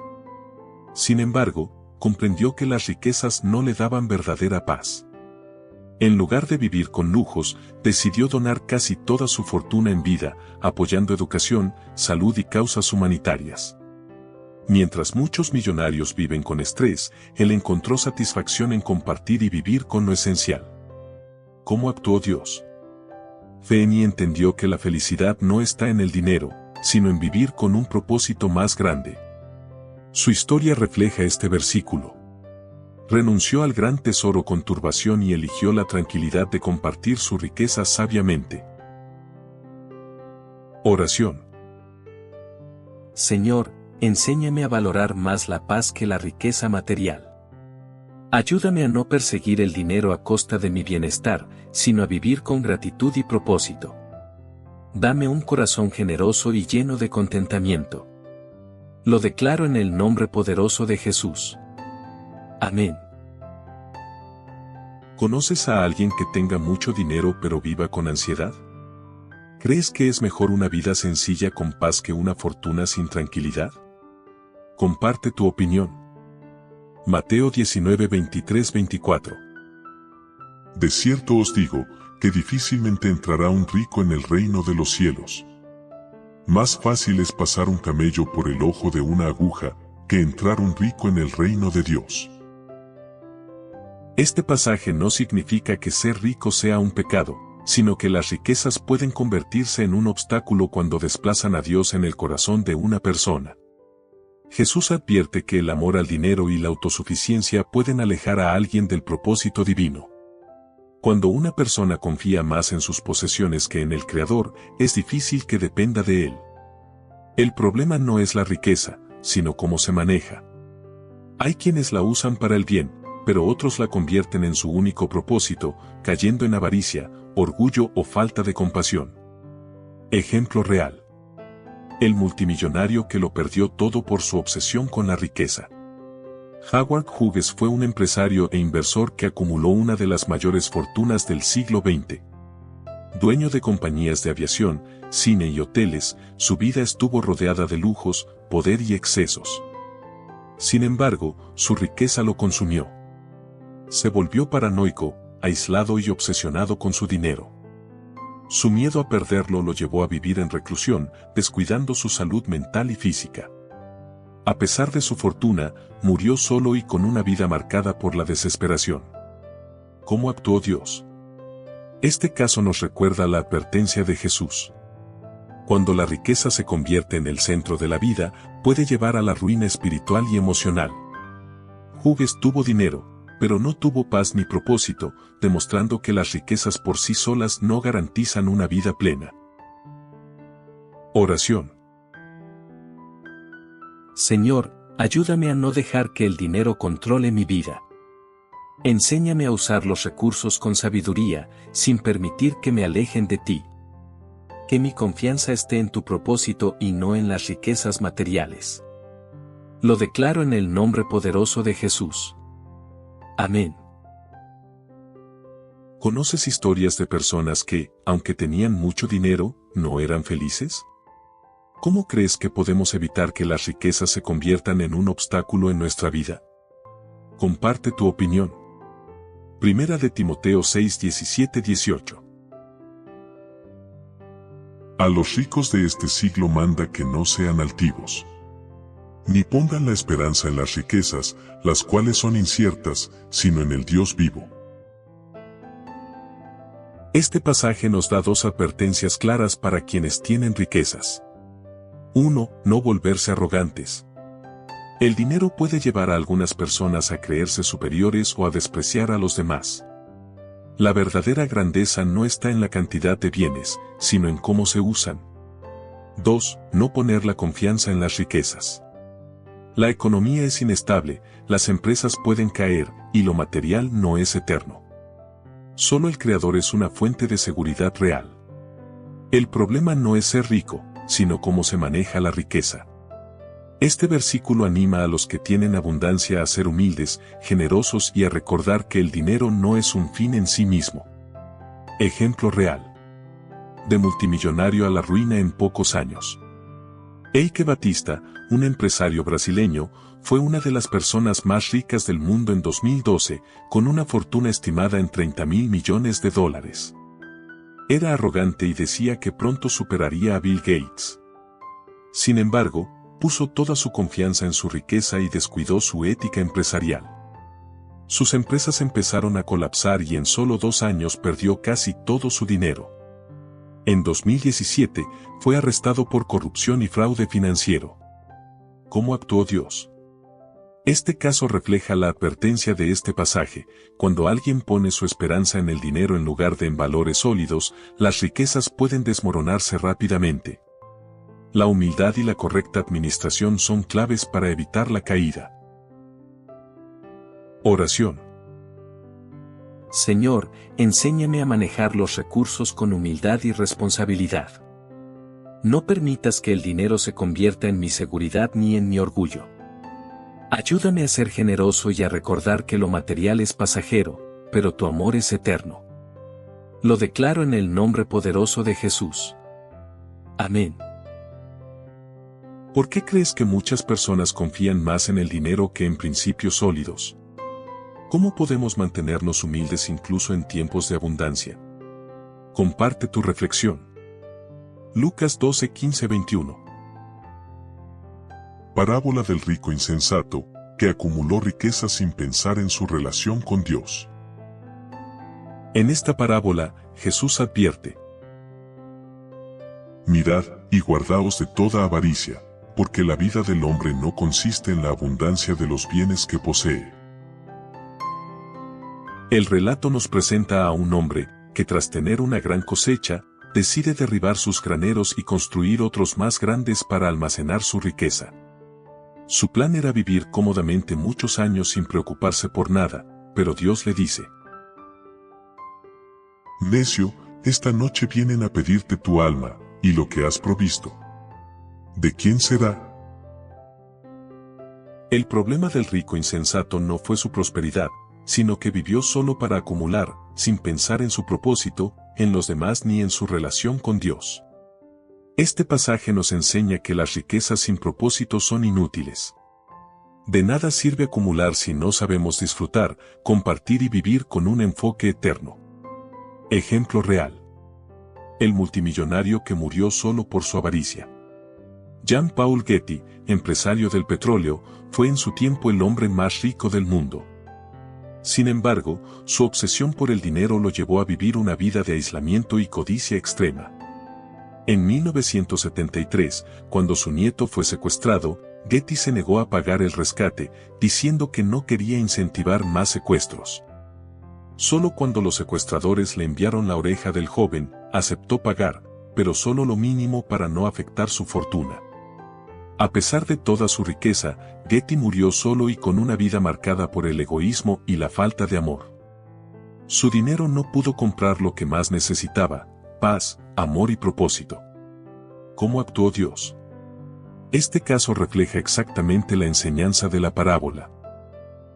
Sin embargo, comprendió que las riquezas no le daban verdadera paz. En lugar de vivir con lujos, decidió donar casi toda su fortuna en vida, apoyando educación, salud y causas humanitarias. Mientras muchos millonarios viven con estrés, él encontró satisfacción en compartir y vivir con lo esencial. ¿Cómo actuó Dios? Feeney entendió que la felicidad no está en el dinero, sino en vivir con un propósito más grande. Su historia refleja este versículo. Renunció al gran tesoro con turbación y eligió la tranquilidad de compartir su riqueza sabiamente. Oración. Señor, enséñame a valorar más la paz que la riqueza material. Ayúdame a no perseguir el dinero a costa de mi bienestar, sino a vivir con gratitud y propósito. Dame un corazón generoso y lleno de contentamiento. Lo declaro en el nombre poderoso de Jesús. Amén. ¿Conoces a alguien que tenga mucho dinero pero viva con ansiedad? ¿Crees que es mejor una vida sencilla con paz que una fortuna sin tranquilidad? Comparte tu opinión. Mateo 19:23-24. De cierto os digo, que difícilmente entrará un rico en el reino de los cielos. Más fácil es pasar un camello por el ojo de una aguja, que entrar un rico en el reino de Dios. Este pasaje no significa que ser rico sea un pecado, sino que las riquezas pueden convertirse en un obstáculo cuando desplazan a Dios en el corazón de una persona. Jesús advierte que el amor al dinero y la autosuficiencia pueden alejar a alguien del propósito divino. Cuando una persona confía más en sus posesiones que en el Creador, es difícil que dependa de Él. El problema no es la riqueza, sino cómo se maneja. Hay quienes la usan para el bien, pero otros la convierten en su único propósito, cayendo en avaricia, orgullo o falta de compasión. Ejemplo real. El multimillonario que lo perdió todo por su obsesión con la riqueza. Howard Hughes fue un empresario e inversor que acumuló una de las mayores fortunas del siglo XX. Dueño de compañías de aviación, cine y hoteles, su vida estuvo rodeada de lujos, poder y excesos. Sin embargo, su riqueza lo consumió. Se volvió paranoico, aislado y obsesionado con su dinero. Su miedo a perderlo lo llevó a vivir en reclusión, descuidando su salud mental y física. A pesar de su fortuna, murió solo y con una vida marcada por la desesperación. ¿Cómo actuó Dios? Este caso nos recuerda la advertencia de Jesús. Cuando la riqueza se convierte en el centro de la vida, puede llevar a la ruina espiritual y emocional. Jabes tuvo dinero, pero no tuvo paz ni propósito, demostrando que las riquezas por sí solas no garantizan una vida plena. Oración. Señor, ayúdame a no dejar que el dinero controle mi vida. Enséñame a usar los recursos con sabiduría, sin permitir que me alejen de ti. Que mi confianza esté en tu propósito y no en las riquezas materiales. Lo declaro en el nombre poderoso de Jesús. Amén. ¿Conoces historias de personas que, aunque tenían mucho dinero, no eran felices? ¿Cómo crees que podemos evitar que las riquezas se conviertan en un obstáculo en nuestra vida? Comparte tu opinión. Primera de Timoteo 6:17-18. A los ricos de este siglo manda que no sean altivos, ni pongan la esperanza en las riquezas, las cuales son inciertas, sino en el Dios vivo. Este pasaje nos da dos advertencias claras para quienes tienen riquezas. 1. No volverse arrogantes. El dinero puede llevar a algunas personas a creerse superiores o a despreciar a los demás. La verdadera grandeza no está en la cantidad de bienes, sino en cómo se usan. 2. No poner la confianza en las riquezas. La economía es inestable, las empresas pueden caer, y lo material no es eterno. Solo el Creador es una fuente de seguridad real. El problema no es ser rico, sino cómo se maneja la riqueza. Este versículo anima a los que tienen abundancia a ser humildes, generosos y a recordar que el dinero no es un fin en sí mismo. Ejemplo real. De multimillonario a la ruina en pocos años. Eike Batista, un empresario brasileño, fue una de las personas más ricas del mundo en 2012, con una fortuna estimada en $30.000 millones. Era arrogante y decía que pronto superaría a Bill Gates. Sin embargo, puso toda su confianza en su riqueza y descuidó su ética empresarial. Sus empresas empezaron a colapsar y en solo 2 años perdió casi todo su dinero. En 2017, fue arrestado por corrupción y fraude financiero. ¿Cómo actuó Dios? Este caso refleja la advertencia de este pasaje: cuando alguien pone su esperanza en el dinero en lugar de en valores sólidos, las riquezas pueden desmoronarse rápidamente. La humildad y la correcta administración son claves para evitar la caída. Oración. Señor, enséñame a manejar los recursos con humildad y responsabilidad. No permitas que el dinero se convierta en mi seguridad ni en mi orgullo. Ayúdame a ser generoso y a recordar que lo material es pasajero, pero tu amor es eterno. Lo declaro en el nombre poderoso de Jesús. Amén. ¿Por qué crees que muchas personas confían más en el dinero que en principios sólidos? ¿Cómo podemos mantenernos humildes incluso en tiempos de abundancia? Comparte tu reflexión. Lucas 12:15-21. Parábola del rico insensato, que acumuló riquezas sin pensar en su relación con Dios. En esta parábola, Jesús advierte: Mirad y guardaos de toda avaricia, porque la vida del hombre no consiste en la abundancia de los bienes que posee. El relato nos presenta a un hombre que, tras tener una gran cosecha, decide derribar sus graneros y construir otros más grandes para almacenar su riqueza. Su plan era vivir cómodamente muchos años sin preocuparse por nada, pero Dios le dice: Necio, esta noche vienen a pedirte tu alma, y lo que has provisto. ¿De quién será? El problema del rico insensato no fue su prosperidad, sino que vivió solo para acumular, sin pensar en su propósito, en los demás ni en su relación con Dios. Este pasaje nos enseña que las riquezas sin propósito son inútiles. De nada sirve acumular si no sabemos disfrutar, compartir y vivir con un enfoque eterno. Ejemplo real. El multimillonario que murió solo por su avaricia. Jean Paul Getty, empresario del petróleo, fue en su tiempo el hombre más rico del mundo. Sin embargo, su obsesión por el dinero lo llevó a vivir una vida de aislamiento y codicia extrema. En 1973, cuando su nieto fue secuestrado, Getty se negó a pagar el rescate, diciendo que no quería incentivar más secuestros. Solo cuando los secuestradores le enviaron la oreja del joven, aceptó pagar, pero solo lo mínimo para no afectar su fortuna. A pesar de toda su riqueza, Getty murió solo y con una vida marcada por el egoísmo y la falta de amor. Su dinero no pudo comprar lo que más necesitaba: paz, amor y propósito. ¿Cómo actuó Dios? Este caso refleja exactamente la enseñanza de la parábola.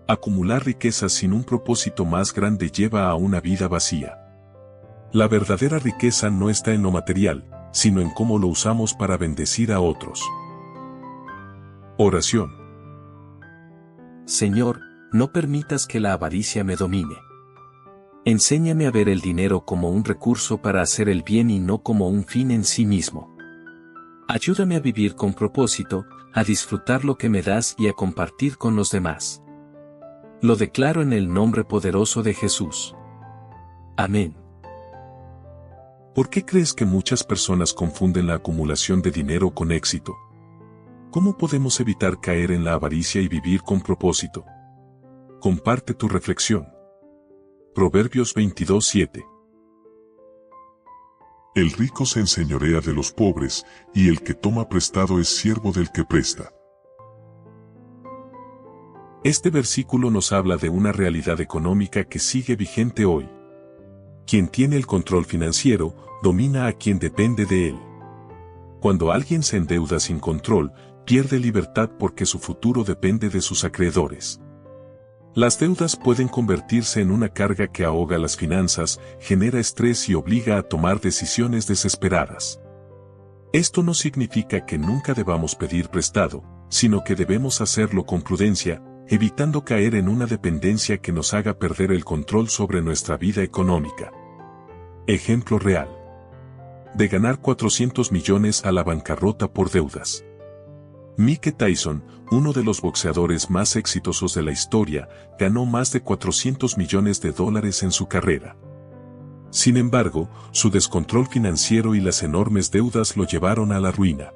Acumular riquezas sin un propósito más grande lleva a una vida vacía. La verdadera riqueza no está en lo material, sino en cómo lo usamos para bendecir a otros. Oración. Señor, no permitas que la avaricia me domine. Enséñame a ver el dinero como un recurso para hacer el bien y no como un fin en sí mismo. Ayúdame a vivir con propósito, a disfrutar lo que me das y a compartir con los demás. Lo declaro en el nombre poderoso de Jesús. Amén. ¿Por qué crees que muchas personas confunden la acumulación de dinero con éxito? ¿Cómo podemos evitar caer en la avaricia y vivir con propósito? Comparte tu reflexión. Proverbios 22:7. El rico se enseñorea de los pobres, y el que toma prestado es siervo del que presta. Este versículo nos habla de una realidad económica que sigue vigente hoy. Quien tiene el control financiero, domina a quien depende de él. Cuando alguien se endeuda sin control, pierde libertad porque su futuro depende de sus acreedores. Las deudas pueden convertirse en una carga que ahoga las finanzas, genera estrés y obliga a tomar decisiones desesperadas. Esto no significa que nunca debamos pedir prestado, sino que debemos hacerlo con prudencia, evitando caer en una dependencia que nos haga perder el control sobre nuestra vida económica. Ejemplo real. De ganar 400 millones a la bancarrota por deudas. Mike Tyson, uno de los boxeadores más exitosos de la historia, ganó más de 400 millones de dólares en su carrera. Sin embargo, su descontrol financiero y las enormes deudas lo llevaron a la ruina.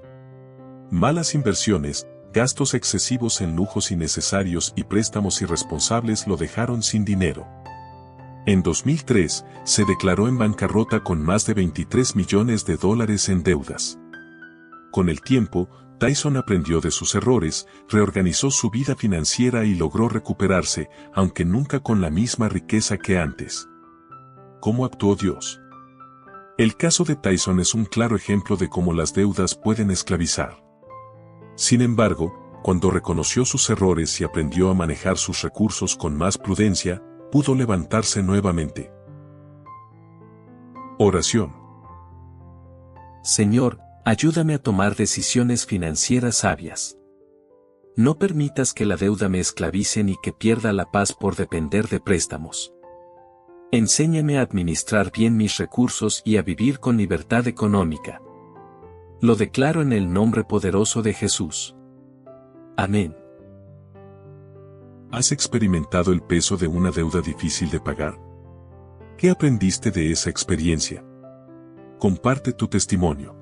Malas inversiones, gastos excesivos en lujos innecesarios y préstamos irresponsables lo dejaron sin dinero. En 2003, se declaró en bancarrota con más de 23 millones de dólares en deudas. Con el tiempo, Tyson aprendió de sus errores, reorganizó su vida financiera y logró recuperarse, aunque nunca con la misma riqueza que antes. ¿Cómo actuó Dios? El caso de Tyson es un claro ejemplo de cómo las deudas pueden esclavizar. Sin embargo, cuando reconoció sus errores y aprendió a manejar sus recursos con más prudencia, pudo levantarse nuevamente. Oración. Señor, ayúdame a tomar decisiones financieras sabias. No permitas que la deuda me esclavice ni que pierda la paz por depender de préstamos. Enséñame a administrar bien mis recursos y a vivir con libertad económica. Lo declaro en el nombre poderoso de Jesús. Amén. ¿Has experimentado el peso de una deuda difícil de pagar? ¿Qué aprendiste de esa experiencia? Comparte tu testimonio.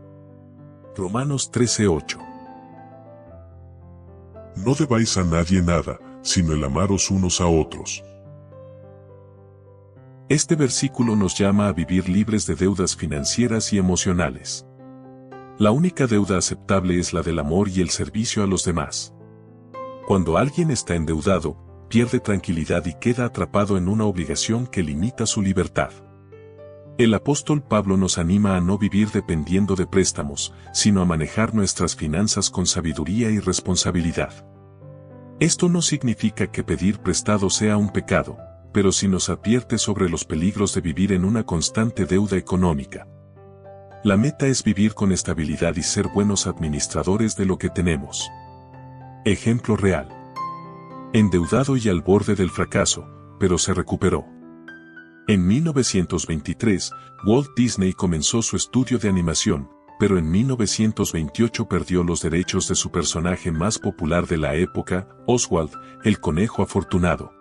Romanos 13:8. No debáis a nadie nada, sino el amaros unos a otros. Este versículo nos llama a vivir libres de deudas financieras y emocionales. La única deuda aceptable es la del amor y el servicio a los demás. Cuando alguien está endeudado, pierde tranquilidad y queda atrapado en una obligación que limita su libertad. El apóstol Pablo nos anima a no vivir dependiendo de préstamos, sino a manejar nuestras finanzas con sabiduría y responsabilidad. Esto no significa que pedir prestado sea un pecado, pero sí nos advierte sobre los peligros de vivir en una constante deuda económica. La meta es vivir con estabilidad y ser buenos administradores de lo que tenemos. Ejemplo real. Endeudado y al borde del fracaso, pero se recuperó. En 1923, Walt Disney comenzó su estudio de animación, pero en 1928 perdió los derechos de su personaje más popular de la época, Oswald, el conejo afortunado.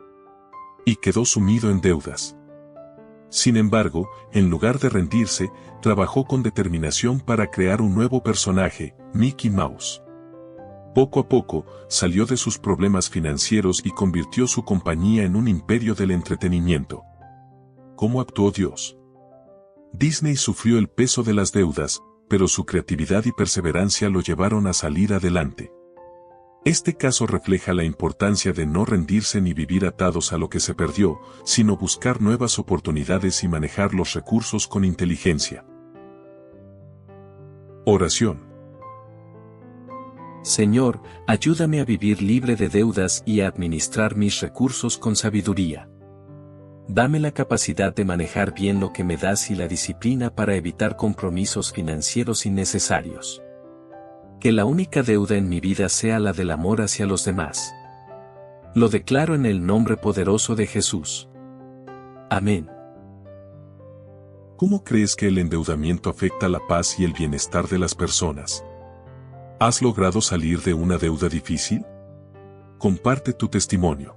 Y quedó sumido en deudas. Sin embargo, en lugar de rendirse, trabajó con determinación para crear un nuevo personaje, Mickey Mouse. Poco a poco, salió de sus problemas financieros y convirtió su compañía en un imperio del entretenimiento. ¿Cómo actuó Dios? Disney sufrió el peso de las deudas, pero su creatividad y perseverancia lo llevaron a salir adelante. Este caso refleja la importancia de no rendirse ni vivir atados a lo que se perdió, sino buscar nuevas oportunidades y manejar los recursos con inteligencia. Oración. Señor, ayúdame a vivir libre de deudas y a administrar mis recursos con sabiduría. Dame la capacidad de manejar bien lo que me das y la disciplina para evitar compromisos financieros innecesarios. Que la única deuda en mi vida sea la del amor hacia los demás. Lo declaro en el nombre poderoso de Jesús. Amén. ¿Cómo crees que el endeudamiento afecta la paz y el bienestar de las personas? ¿Has logrado salir de una deuda difícil? Comparte tu testimonio.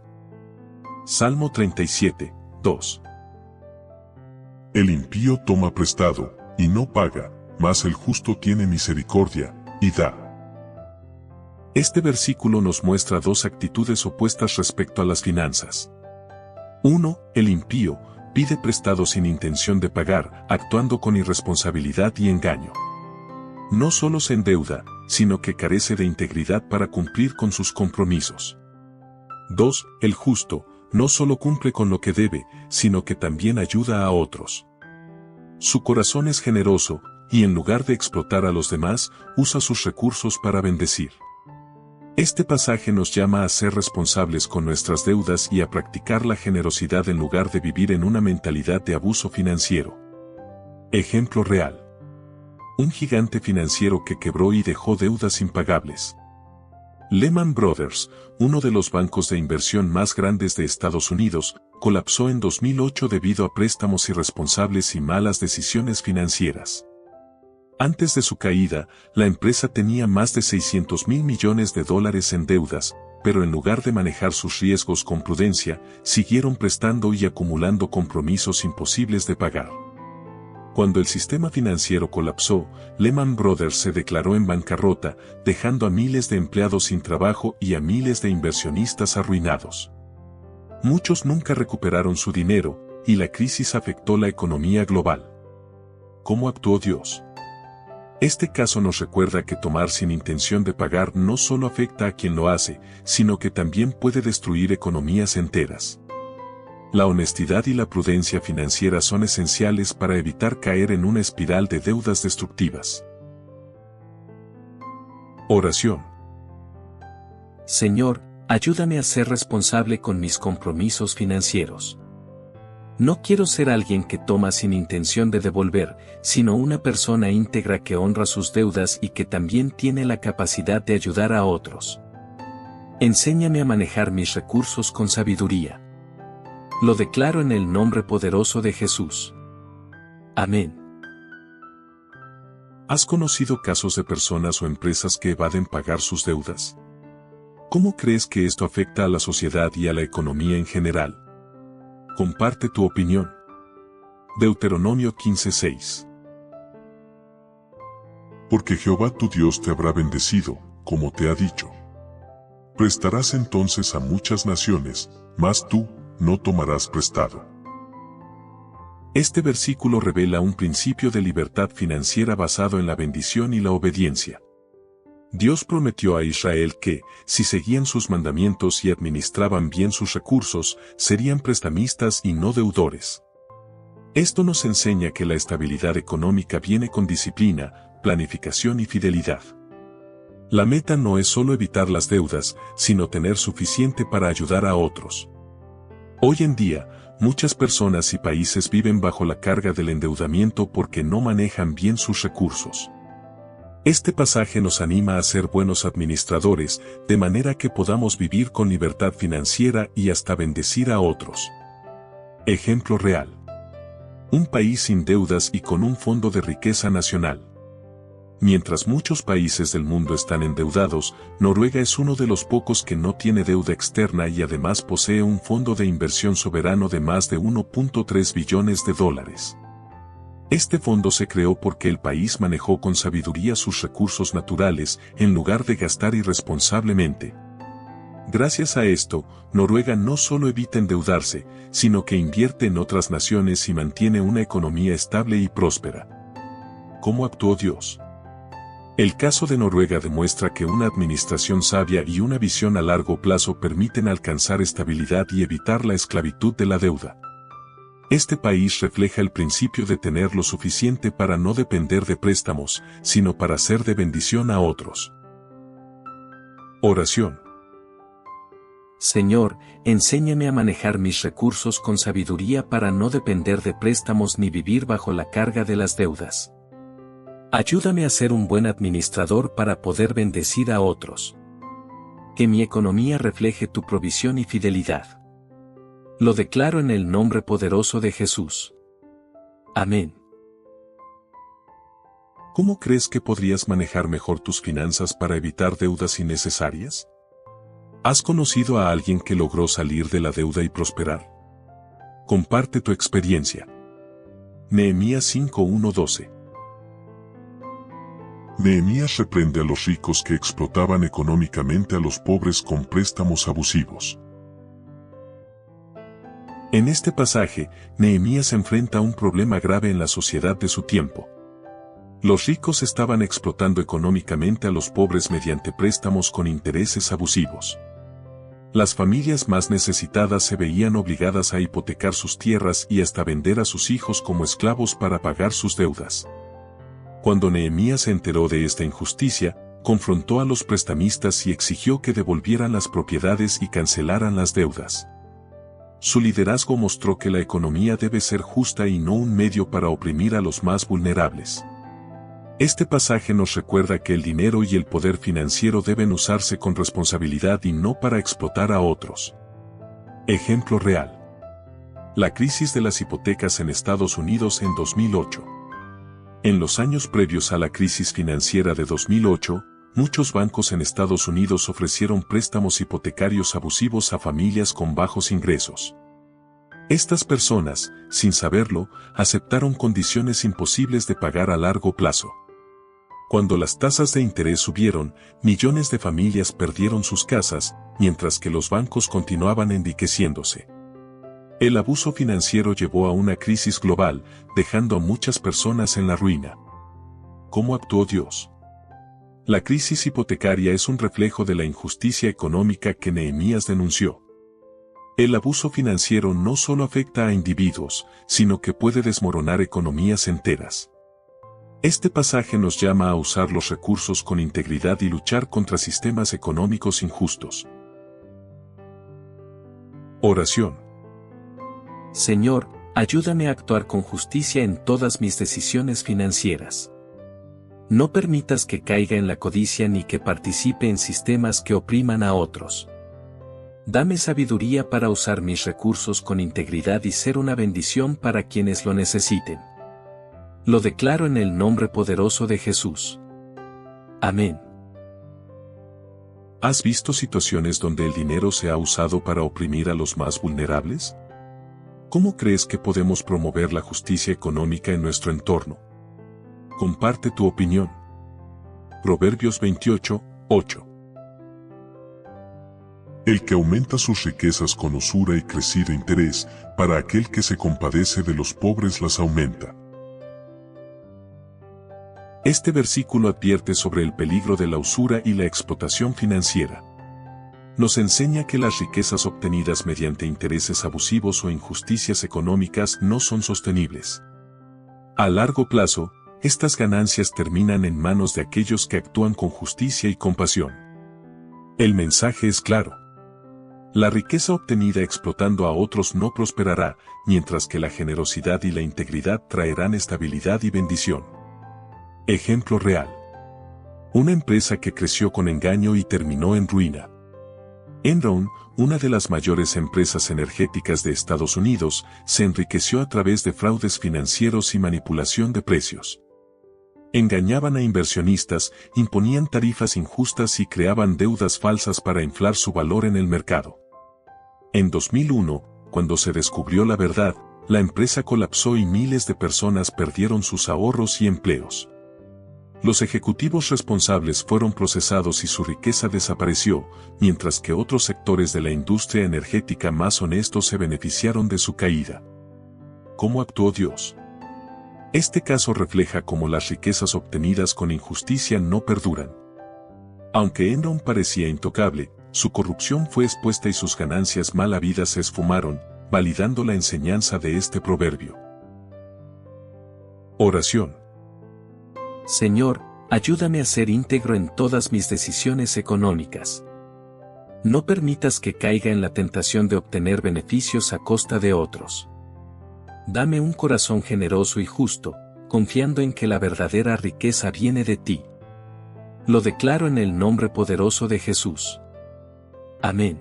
Salmo 37, 2. El impío toma prestado, y no paga, mas el justo tiene misericordia, y da. Este versículo nos muestra dos actitudes opuestas respecto a las finanzas. 1. El impío pide prestado sin intención de pagar, actuando con irresponsabilidad y engaño. No solo se endeuda, sino que carece de integridad para cumplir con sus compromisos. 2. El justo no solo cumple con lo que debe, sino que también ayuda a otros. Su corazón es generoso, y en lugar de explotar a los demás, usa sus recursos para bendecir. Este pasaje nos llama a ser responsables con nuestras deudas y a practicar la generosidad en lugar de vivir en una mentalidad de abuso financiero. Ejemplo real. Un gigante financiero que quebró y dejó deudas impagables. Lehman Brothers, uno de los bancos de inversión más grandes de Estados Unidos, colapsó en 2008 debido a préstamos irresponsables y malas decisiones financieras. Antes de su caída, la empresa tenía más de $600 millones en deudas, pero en lugar de manejar sus riesgos con prudencia, siguieron prestando y acumulando compromisos imposibles de pagar. Cuando el sistema financiero colapsó, Lehman Brothers se declaró en bancarrota, dejando a miles de empleados sin trabajo y a miles de inversionistas arruinados. Muchos nunca recuperaron su dinero, y la crisis afectó la economía global. ¿Cómo actuó Dios? Este caso nos recuerda que tomar sin intención de pagar no solo afecta a quien lo hace, sino que también puede destruir economías enteras. La honestidad y la prudencia financiera son esenciales para evitar caer en una espiral de deudas destructivas. Oración. Señor, ayúdame a ser responsable con mis compromisos financieros. No quiero ser alguien que toma sin intención de devolver, sino una persona íntegra que honra sus deudas y que también tiene la capacidad de ayudar a otros. Enséñame a manejar mis recursos con sabiduría. Lo declaro en el nombre poderoso de Jesús. Amén. ¿Has conocido casos de personas o empresas que evaden pagar sus deudas? ¿Cómo crees que esto afecta a la sociedad y a la economía en general? Comparte tu opinión. Deuteronomio 15:6. Porque Jehová tu Dios te habrá bendecido, como te ha dicho. Prestarás entonces a muchas naciones, mas tú no tomarás prestado. Este versículo revela un principio de libertad financiera basado en la bendición y la obediencia. Dios prometió a Israel que, si seguían sus mandamientos y administraban bien sus recursos, serían prestamistas y no deudores. Esto nos enseña que la estabilidad económica viene con disciplina, planificación y fidelidad. La meta no es solo evitar las deudas, sino tener suficiente para ayudar a otros. Hoy en día, Muchas personas y países viven bajo la carga del endeudamiento porque no manejan bien sus recursos. Este pasaje nos anima a ser buenos administradores, de manera que podamos vivir con libertad financiera y hasta bendecir a otros. Ejemplo real. Un país sin deudas y con un fondo de riqueza nacional. Mientras muchos países del mundo están endeudados, Noruega es uno de los pocos que no tiene deuda externa y además posee un fondo de inversión soberano de más de 1.3 billones de dólares. Este fondo se creó porque el país manejó con sabiduría sus recursos naturales en lugar de gastar irresponsablemente. Gracias a esto, Noruega no solo evita endeudarse, sino que invierte en otras naciones y mantiene una economía estable y próspera. ¿Cómo actuó Dios? El caso de Noruega demuestra que una administración sabia y una visión a largo plazo permiten alcanzar estabilidad y evitar la esclavitud de la deuda. Este país refleja el principio de tener lo suficiente para no depender de préstamos, sino para ser de bendición a otros. Oración. Señor, enséñame a manejar mis recursos con sabiduría para no depender de préstamos ni vivir bajo la carga de las deudas. Ayúdame a ser un buen administrador para poder bendecir a otros. Que mi economía refleje tu provisión y fidelidad. Lo declaro en el nombre poderoso de Jesús. Amén. ¿Cómo crees que podrías manejar mejor tus finanzas para evitar deudas innecesarias? ¿Has conocido a alguien que logró salir de la deuda y prosperar? Comparte tu experiencia. Nehemías 5:1-12. Nehemías reprende a los ricos que explotaban económicamente a los pobres con préstamos abusivos. En este pasaje, Nehemías enfrenta un problema grave en la sociedad de su tiempo. Los ricos estaban explotando económicamente a los pobres mediante préstamos con intereses abusivos. Las familias más necesitadas se veían obligadas a hipotecar sus tierras y hasta vender a sus hijos como esclavos para pagar sus deudas. Cuando Nehemías se enteró de esta injusticia, confrontó a los prestamistas y exigió que devolvieran las propiedades y cancelaran las deudas. Su liderazgo mostró que la economía debe ser justa y no un medio para oprimir a los más vulnerables. Este pasaje nos recuerda que el dinero y el poder financiero deben usarse con responsabilidad y no para explotar a otros. Ejemplo real. La crisis de las hipotecas en Estados Unidos en 2008. En los años previos a la crisis financiera de 2008, muchos bancos en Estados Unidos ofrecieron préstamos hipotecarios abusivos a familias con bajos ingresos. Estas personas, sin saberlo, aceptaron condiciones imposibles de pagar a largo plazo. Cuando las tasas de interés subieron, millones de familias perdieron sus casas, mientras que los bancos continuaban enriqueciéndose. El abuso financiero llevó a una crisis global, dejando a muchas personas en la ruina. ¿Cómo actuó Dios? La crisis hipotecaria es un reflejo de la injusticia económica que Nehemías denunció. El abuso financiero no solo afecta a individuos, sino que puede desmoronar economías enteras. Este pasaje nos llama a usar los recursos con integridad y luchar contra sistemas económicos injustos. Oración. Señor, ayúdame a actuar con justicia en todas mis decisiones financieras. No permitas que caiga en la codicia ni que participe en sistemas que opriman a otros. Dame sabiduría para usar mis recursos con integridad y ser una bendición para quienes lo necesiten. Lo declaro en el nombre poderoso de Jesús. Amén. ¿Has visto situaciones donde el dinero se ha usado para oprimir a los más vulnerables? ¿Cómo crees que podemos promover la justicia económica en nuestro entorno? Comparte tu opinión. Proverbios 28:8. El que aumenta sus riquezas con usura y crecido interés, para aquel que se compadece de los pobres las aumenta. Este versículo advierte sobre el peligro de la usura y la explotación financiera. Nos enseña que las riquezas obtenidas mediante intereses abusivos o injusticias económicas no son sostenibles. A largo plazo, estas ganancias terminan en manos de aquellos que actúan con justicia y compasión. El mensaje es claro. La riqueza obtenida explotando a otros no prosperará, mientras que la generosidad y la integridad traerán estabilidad y bendición. Ejemplo real. Una empresa que creció con engaño y terminó en ruina. Enron, una de las mayores empresas energéticas de Estados Unidos, se enriqueció a través de fraudes financieros y manipulación de precios. Engañaban a inversionistas, imponían tarifas injustas y creaban deudas falsas para inflar su valor en el mercado. En 2001, cuando se descubrió la verdad, la empresa colapsó y miles de personas perdieron sus ahorros y empleos. Los ejecutivos responsables fueron procesados y su riqueza desapareció, mientras que otros sectores de la industria energética más honestos se beneficiaron de su caída. ¿Cómo actuó Dios? Este caso refleja cómo las riquezas obtenidas con injusticia no perduran. Aunque Enron parecía intocable, su corrupción fue expuesta y sus ganancias mal habidas se esfumaron, validando la enseñanza de este proverbio. Oración. Señor, ayúdame a ser íntegro en todas mis decisiones económicas. No permitas que caiga en la tentación de obtener beneficios a costa de otros. Dame un corazón generoso y justo, confiando en que la verdadera riqueza viene de ti. Lo declaro en el nombre poderoso de Jesús. Amén.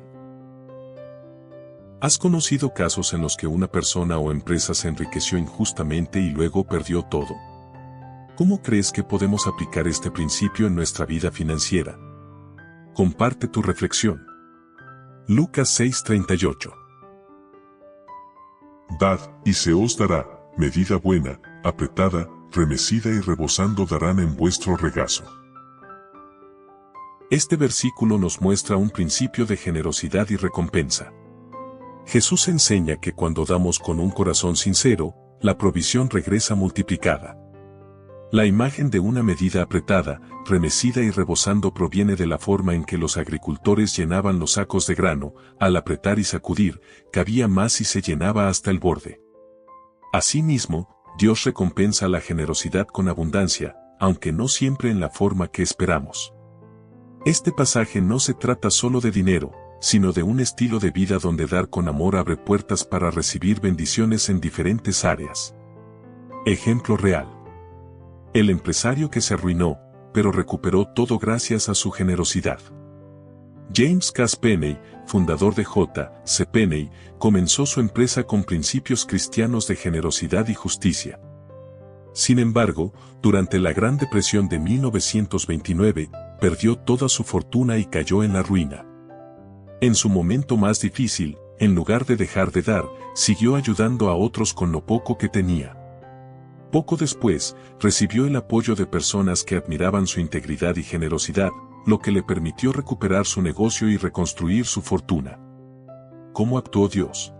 ¿Has conocido casos en los que una persona o empresa se enriqueció injustamente y luego perdió todo? ¿Cómo crees que podemos aplicar este principio en nuestra vida financiera? Comparte tu reflexión. Lucas 6:38. Dad, y se os dará, medida buena, apretada, remecida y rebosando darán en vuestro regazo. Este versículo nos muestra un principio de generosidad y recompensa. Jesús enseña que cuando damos con un corazón sincero, la provisión regresa multiplicada. La imagen de una medida apretada, remecida y rebosando proviene de la forma en que los agricultores llenaban los sacos de grano, al apretar y sacudir, cabía más y se llenaba hasta el borde. Asimismo, Dios recompensa la generosidad con abundancia, aunque no siempre en la forma que esperamos. Este pasaje no se trata solo de dinero, sino de un estilo de vida donde dar con amor abre puertas para recibir bendiciones en diferentes áreas. Ejemplo real. El empresario que se arruinó, pero recuperó todo gracias a su generosidad. James Cass Penney, fundador de J.C. Penney, comenzó su empresa con principios cristianos de generosidad y justicia. Sin embargo, durante la Gran Depresión de 1929, perdió toda su fortuna y cayó en la ruina. En su momento más difícil, en lugar de dejar de dar, siguió ayudando a otros con lo poco que tenía. Poco después, recibió el apoyo de personas que admiraban su integridad y generosidad, lo que le permitió recuperar su negocio y reconstruir su fortuna. ¿Cómo actuó Dios?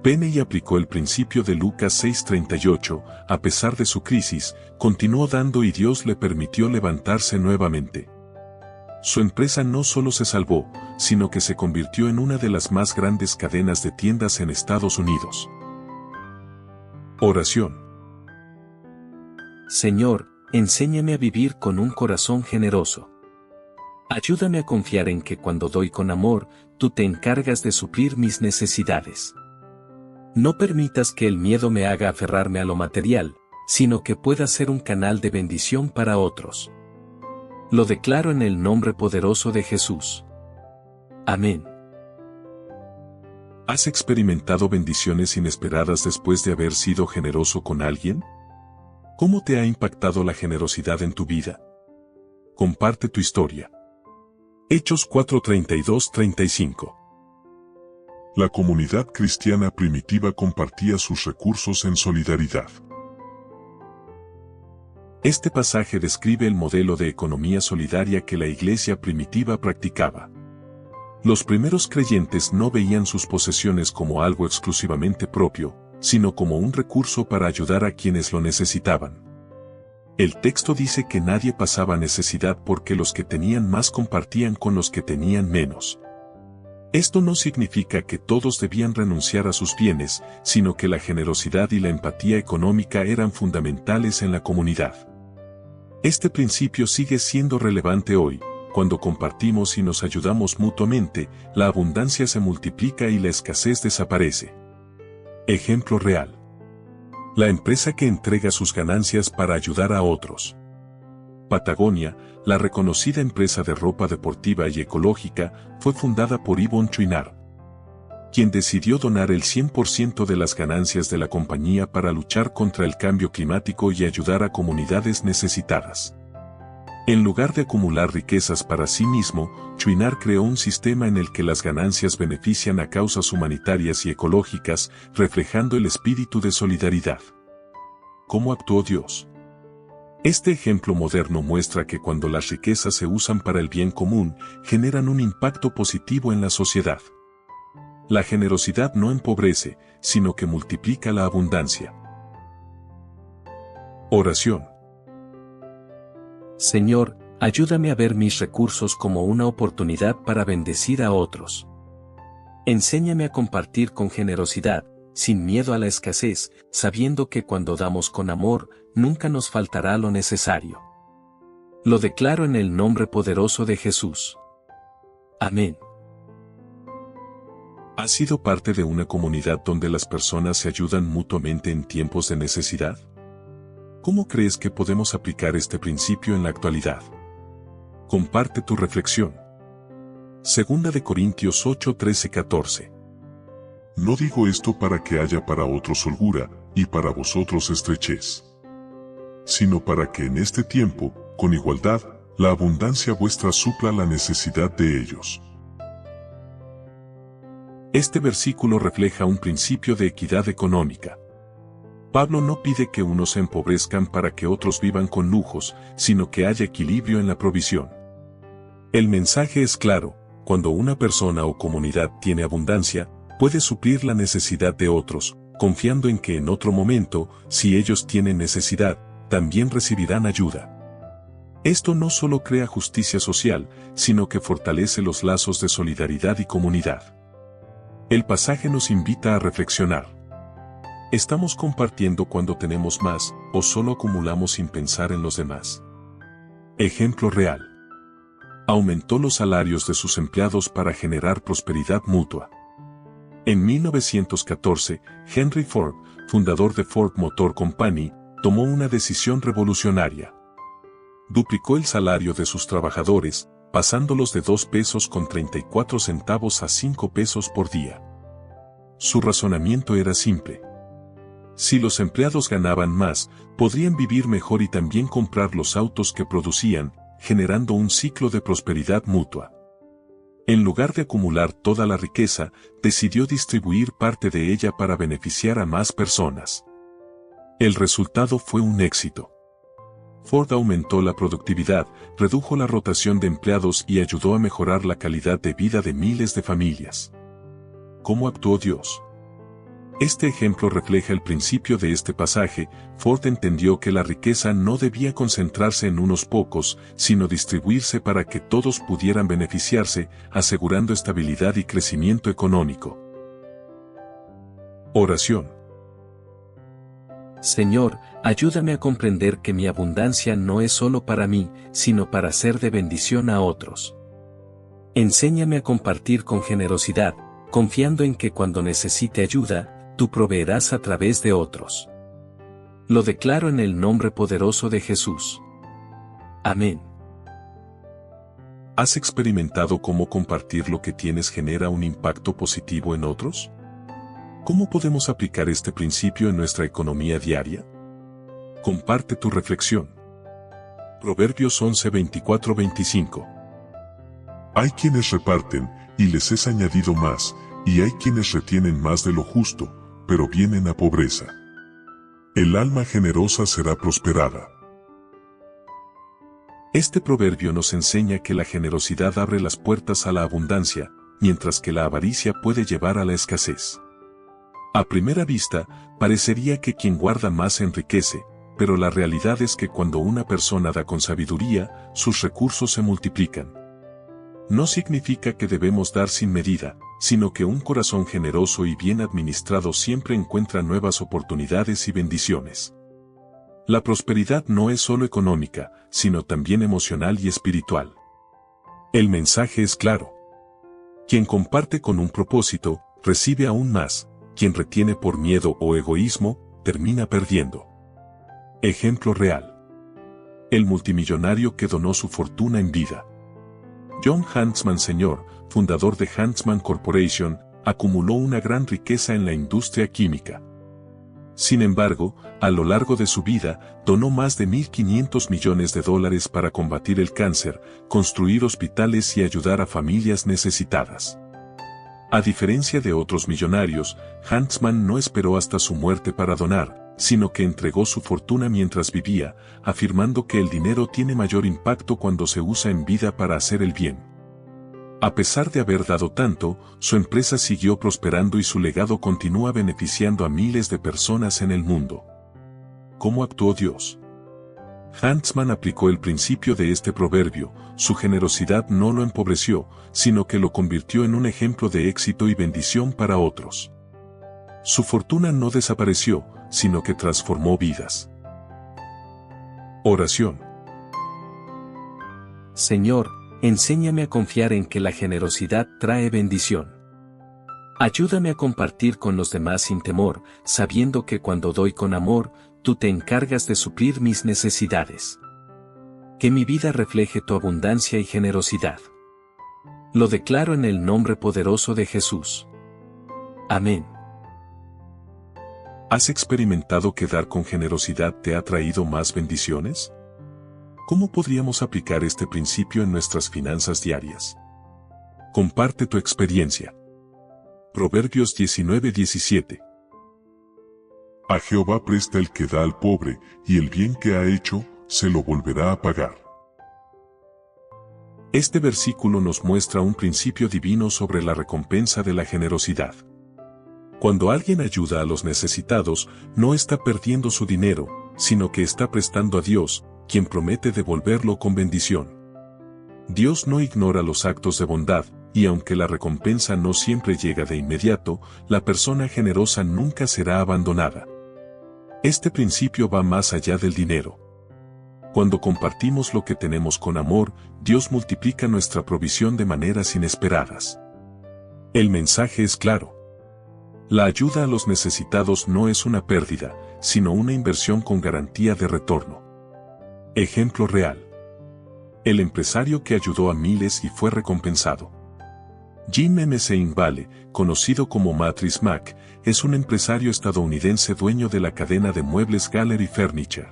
Penney aplicó el principio de Lucas 6:38, a pesar de su crisis, continuó dando y Dios le permitió levantarse nuevamente. Su empresa no solo se salvó, sino que se convirtió en una de las más grandes cadenas de tiendas en Estados Unidos. Oración. Señor, enséñame a vivir con un corazón generoso. Ayúdame a confiar en que cuando doy con amor, tú te encargas de suplir mis necesidades. No permitas que el miedo me haga aferrarme a lo material, sino que pueda ser un canal de bendición para otros. Lo declaro en el nombre poderoso de Jesús. Amén. ¿Has experimentado bendiciones inesperadas después de haber sido generoso con alguien? ¿Cómo te ha impactado la generosidad en tu vida? Comparte tu historia. Hechos 4:32-35. La comunidad cristiana primitiva compartía sus recursos en solidaridad. Este pasaje describe el modelo de economía solidaria que la iglesia primitiva practicaba. Los primeros creyentes no veían sus posesiones como algo exclusivamente propio, sino como un recurso para ayudar a quienes lo necesitaban. El texto dice que nadie pasaba necesidad porque los que tenían más compartían con los que tenían menos. Esto no significa que todos debían renunciar a sus bienes, sino que la generosidad y la empatía económica eran fundamentales en la comunidad. Este principio sigue siendo relevante hoy, cuando compartimos y nos ayudamos mutuamente, la abundancia se multiplica y la escasez desaparece. Ejemplo real. La empresa que entrega sus ganancias para ayudar a otros. Patagonia, la reconocida empresa de ropa deportiva y ecológica, fue fundada por Yvon Chouinard, quien decidió donar el 100% de las ganancias de la compañía para luchar contra el cambio climático y ayudar a comunidades necesitadas. En lugar de acumular riquezas para sí mismo, Chouinard creó un sistema en el que las ganancias benefician a causas humanitarias y ecológicas, reflejando el espíritu de solidaridad. ¿Cómo actuó Dios? Este ejemplo moderno muestra que cuando las riquezas se usan para el bien común, generan un impacto positivo en la sociedad. La generosidad no empobrece, sino que multiplica la abundancia. Oración. Señor, ayúdame a ver mis recursos como una oportunidad para bendecir a otros. Enséñame a compartir con generosidad, sin miedo a la escasez, sabiendo que cuando damos con amor, nunca nos faltará lo necesario. Lo declaro en el nombre poderoso de Jesús. Amén. ¿Has sido parte de una comunidad donde las personas se ayudan mutuamente en tiempos de necesidad? ¿Cómo crees que podemos aplicar este principio en la actualidad? Comparte tu reflexión. 2 de Corintios 8, 13, 14. No digo esto para que haya para otros holgura, y para vosotros estrechez, sino para que en este tiempo, con igualdad, la abundancia vuestra supla la necesidad de ellos. Este versículo refleja un principio de equidad económica. Pablo no pide que unos se empobrezcan para que otros vivan con lujos, sino que haya equilibrio en la provisión. El mensaje es claro: cuando una persona o comunidad tiene abundancia, puede suplir la necesidad de otros, confiando en que en otro momento, si ellos tienen necesidad, también recibirán ayuda. Esto no solo crea justicia social, sino que fortalece los lazos de solidaridad y comunidad. El pasaje nos invita a reflexionar. ¿Estamos compartiendo cuando tenemos más, o solo acumulamos sin pensar en los demás? Ejemplo real. Aumentó los salarios de sus empleados para generar prosperidad mutua. En 1914, Henry Ford, fundador de Ford Motor Company, tomó una decisión revolucionaria. Duplicó el salario de sus trabajadores, pasándolos de 2 pesos con 34 centavos a 5 pesos por día. Su razonamiento era simple. Si los empleados ganaban más, podrían vivir mejor y también comprar los autos que producían, generando un ciclo de prosperidad mutua. En lugar de acumular toda la riqueza, decidió distribuir parte de ella para beneficiar a más personas. El resultado fue un éxito. Ford aumentó la productividad, redujo la rotación de empleados y ayudó a mejorar la calidad de vida de miles de familias. ¿Cómo actuó Dios? Este ejemplo refleja el principio de este pasaje. Ford entendió que la riqueza no debía concentrarse en unos pocos, sino distribuirse para que todos pudieran beneficiarse, asegurando estabilidad y crecimiento económico. Oración. Señor, ayúdame a comprender que mi abundancia no es solo para mí, sino para ser de bendición a otros. Enséñame a compartir con generosidad, confiando en que cuando necesite ayuda, tú proveerás a través de otros. Lo declaro en el nombre poderoso de Jesús. Amén. ¿Has experimentado cómo compartir lo que tienes genera un impacto positivo en otros? ¿Cómo podemos aplicar este principio en nuestra economía diaria? Comparte tu reflexión. Proverbios 11, 24, 25. Hay quienes reparten, y les es añadido más, y hay quienes retienen más de lo justo, pero vienen a pobreza. El alma generosa será prosperada. Este proverbio nos enseña que la generosidad abre las puertas a la abundancia, mientras que la avaricia puede llevar a la escasez. A primera vista, parecería que quien guarda más enriquece, pero la realidad es que cuando una persona da con sabiduría, sus recursos se multiplican. No significa que debemos dar sin medida, sino que un corazón generoso y bien administrado siempre encuentra nuevas oportunidades y bendiciones. La prosperidad no es solo económica, sino también emocional y espiritual. El mensaje es claro. Quien comparte con un propósito, recibe aún más. Quien retiene por miedo o egoísmo, termina perdiendo. Ejemplo real. El multimillonario que donó su fortuna en vida. John Huntsman Sr., fundador de Huntsman Corporation, acumuló una gran riqueza en la industria química. Sin embargo, a lo largo de su vida, donó más de $1.500 millones para combatir el cáncer, construir hospitales y ayudar a familias necesitadas. A diferencia de otros millonarios, Huntsman no esperó hasta su muerte para donar, sino que entregó su fortuna mientras vivía, afirmando que el dinero tiene mayor impacto cuando se usa en vida para hacer el bien. A pesar de haber dado tanto, su empresa siguió prosperando y su legado continúa beneficiando a miles de personas en el mundo. ¿Cómo actuó Dios? Huntsman aplicó el principio de este proverbio. Su generosidad no lo empobreció, sino que lo convirtió en un ejemplo de éxito y bendición para otros. Su fortuna no desapareció, sino que transformó vidas. Oración. Señor, enséñame a confiar en que la generosidad trae bendición. Ayúdame a compartir con los demás sin temor, sabiendo que cuando doy con amor, tú te encargas de suplir mis necesidades. Que mi vida refleje tu abundancia y generosidad. Lo declaro en el nombre poderoso de Jesús. Amén. ¿Has experimentado que dar con generosidad te ha traído más bendiciones? ¿Cómo podríamos aplicar este principio en nuestras finanzas diarias? Comparte tu experiencia. Proverbios 19:17. A Jehová presta el que da al pobre, y el bien que ha hecho, se lo volverá a pagar. Este versículo nos muestra un principio divino sobre la recompensa de la generosidad. Cuando alguien ayuda a los necesitados, no está perdiendo su dinero, sino que está prestando a Dios, quien promete devolverlo con bendición. Dios no ignora los actos de bondad, y aunque la recompensa no siempre llega de inmediato, la persona generosa nunca será abandonada. Este principio va más allá del dinero. Cuando compartimos lo que tenemos con amor, Dios multiplica nuestra provisión de maneras inesperadas. El mensaje es claro. La ayuda a los necesitados no es una pérdida, sino una inversión con garantía de retorno. Ejemplo real. El empresario que ayudó a miles y fue recompensado. Jim M. Seinvale, conocido como Matrice Mac, es un empresario estadounidense dueño de la cadena de muebles Gallery Furniture.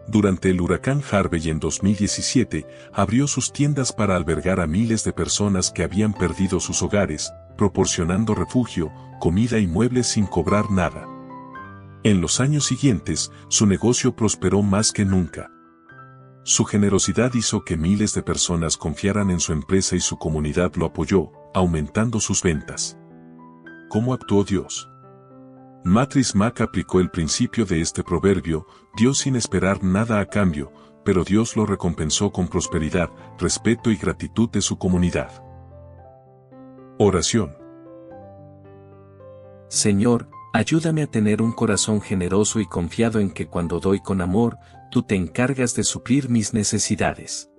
Durante el huracán Harvey en 2017, abrió sus tiendas para albergar a miles de personas que habían perdido sus hogares, proporcionando refugio, comida y muebles sin cobrar nada. En los años siguientes, su negocio prosperó más que nunca. Su generosidad hizo que miles de personas confiaran en su empresa y su comunidad lo apoyó, aumentando sus ventas. ¿Cómo actuó Dios? Matrice Mac aplicó el principio de este proverbio, dio sin esperar nada a cambio, pero Dios lo recompensó con prosperidad, respeto y gratitud de su comunidad. Oración. Señor, ayúdame a tener un corazón generoso y confiado en que cuando doy con amor, tú te encargas de suplir mis necesidades.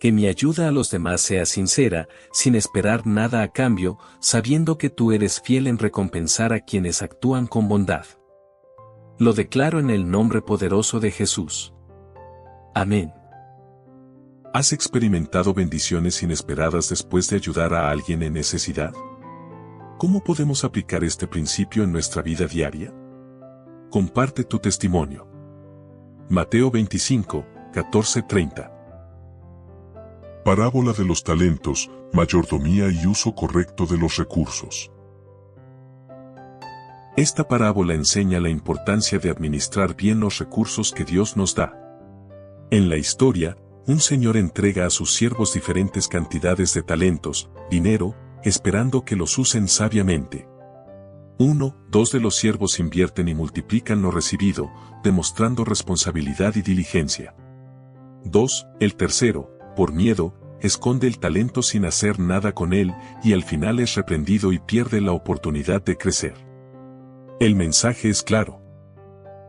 Que mi ayuda a los demás sea sincera, sin esperar nada a cambio, sabiendo que tú eres fiel en recompensar a quienes actúan con bondad. Lo declaro en el nombre poderoso de Jesús. Amén. ¿Has experimentado bendiciones inesperadas después de ayudar a alguien en necesidad? ¿Cómo podemos aplicar este principio en nuestra vida diaria? Comparte tu testimonio. Mateo 25, 14-30. Parábola de los talentos, mayordomía y uso correcto de los recursos. Esta parábola enseña la importancia de administrar bien los recursos que Dios nos da. En la historia, un señor entrega a sus siervos diferentes cantidades de talentos, dinero, esperando que los usen sabiamente. 2 de los siervos invierten y multiplican lo recibido, demostrando responsabilidad y diligencia. 2, el tercero, por miedo, esconde el talento sin hacer nada con él y al final es reprendido y pierde la oportunidad de crecer. El mensaje es claro.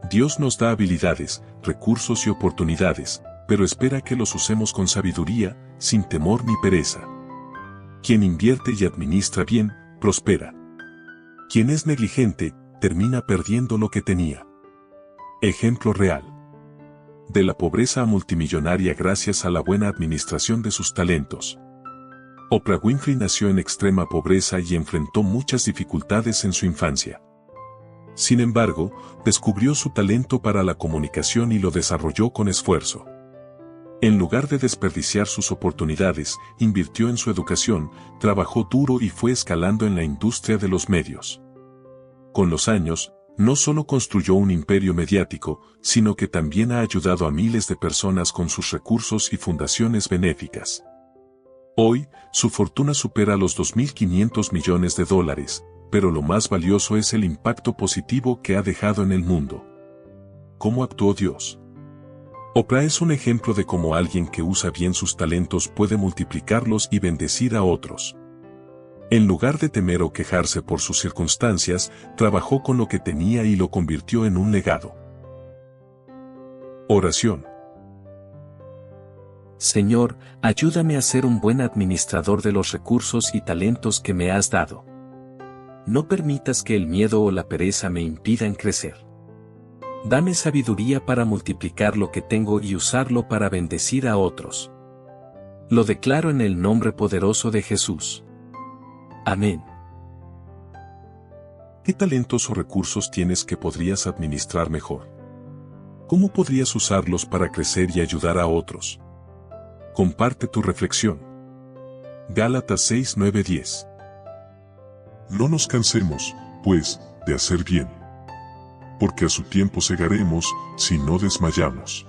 Dios nos da habilidades, recursos y oportunidades, pero espera que los usemos con sabiduría, sin temor ni pereza. Quien invierte y administra bien, prospera. Quien es negligente, termina perdiendo lo que tenía. Ejemplo real. De la pobreza a multimillonaria gracias a la buena administración de sus talentos. Oprah Winfrey nació en extrema pobreza y enfrentó muchas dificultades en su infancia. Sin embargo, descubrió su talento para la comunicación y lo desarrolló con esfuerzo. En lugar de desperdiciar sus oportunidades, invirtió en su educación, trabajó duro y fue escalando en la industria de los medios. Con los años, no solo construyó un imperio mediático, sino que también ha ayudado a miles de personas con sus recursos y fundaciones benéficas. Hoy, su fortuna supera los $2.500 millones, pero lo más valioso es el impacto positivo que ha dejado en el mundo. ¿Cómo actuó Dios? Oprah es un ejemplo de cómo alguien que usa bien sus talentos puede multiplicarlos y bendecir a otros. En lugar de temer o quejarse por sus circunstancias, trabajó con lo que tenía y lo convirtió en un legado. Oración. Señor, ayúdame a ser un buen administrador de los recursos y talentos que me has dado. No permitas que el miedo o la pereza me impidan crecer. Dame sabiduría para multiplicar lo que tengo y usarlo para bendecir a otros. Lo declaro en el nombre poderoso de Jesús. Amén. ¿Qué talentos o recursos tienes que podrías administrar mejor? ¿Cómo podrías usarlos para crecer y ayudar a otros? Comparte tu reflexión. Gálatas 6, 9, 10. No nos cansemos, pues, de hacer bien, porque a su tiempo segaremos, si no desmayamos.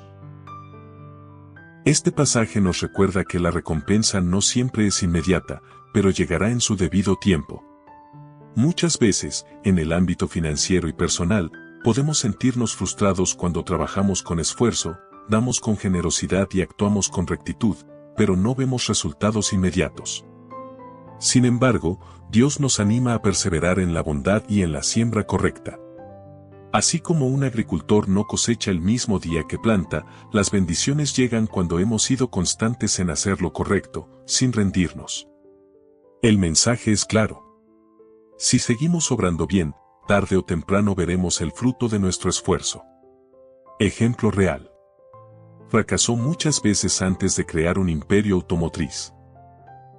Este pasaje nos recuerda que la recompensa no siempre es inmediata, pero llegará en su debido tiempo. Muchas veces, en el ámbito financiero y personal, podemos sentirnos frustrados cuando trabajamos con esfuerzo, damos con generosidad y actuamos con rectitud, pero no vemos resultados inmediatos. Sin embargo, Dios nos anima a perseverar en la bondad y en la siembra correcta. Así como un agricultor no cosecha el mismo día que planta, las bendiciones llegan cuando hemos sido constantes en hacer lo correcto, sin rendirnos. El mensaje es claro. Si seguimos obrando bien, tarde o temprano veremos el fruto de nuestro esfuerzo. Ejemplo real. Fracasó muchas veces antes de crear un imperio automotriz.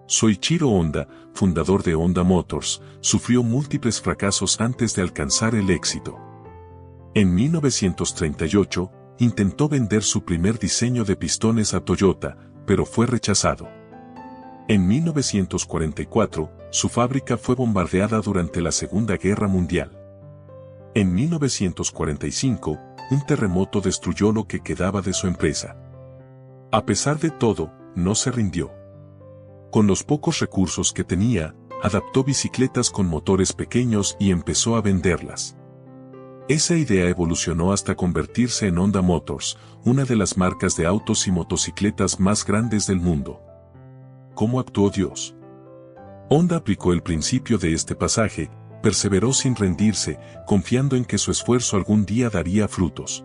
Soichiro Honda, fundador de Honda Motors, sufrió múltiples fracasos antes de alcanzar el éxito. En 1938, intentó vender su primer diseño de pistones a Toyota, pero fue rechazado. En 1944, su fábrica fue bombardeada durante la Segunda Guerra Mundial. En 1945, un terremoto destruyó lo que quedaba de su empresa. A pesar de todo, no se rindió. Con los pocos recursos que tenía, adaptó bicicletas con motores pequeños y empezó a venderlas. Esa idea evolucionó hasta convertirse en Honda Motors, una de las marcas de autos y motocicletas más grandes del mundo. ¿Cómo actuó Dios? Honda aplicó el principio de este pasaje, perseveró sin rendirse, confiando en que su esfuerzo algún día daría frutos.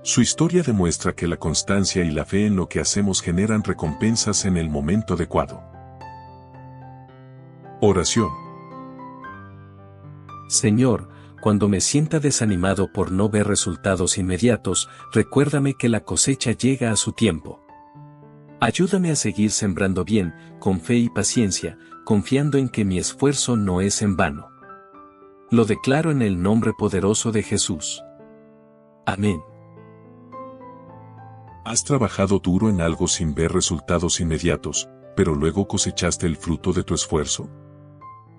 Su historia demuestra que la constancia y la fe en lo que hacemos generan recompensas en el momento adecuado. Oración. Señor, cuando me sienta desanimado por no ver resultados inmediatos, recuérdame que la cosecha llega a su tiempo. Ayúdame a seguir sembrando bien, con fe y paciencia, confiando en que mi esfuerzo no es en vano. Lo declaro en el nombre poderoso de Jesús. Amén. ¿Has trabajado duro en algo sin ver resultados inmediatos, pero luego cosechaste el fruto de tu esfuerzo?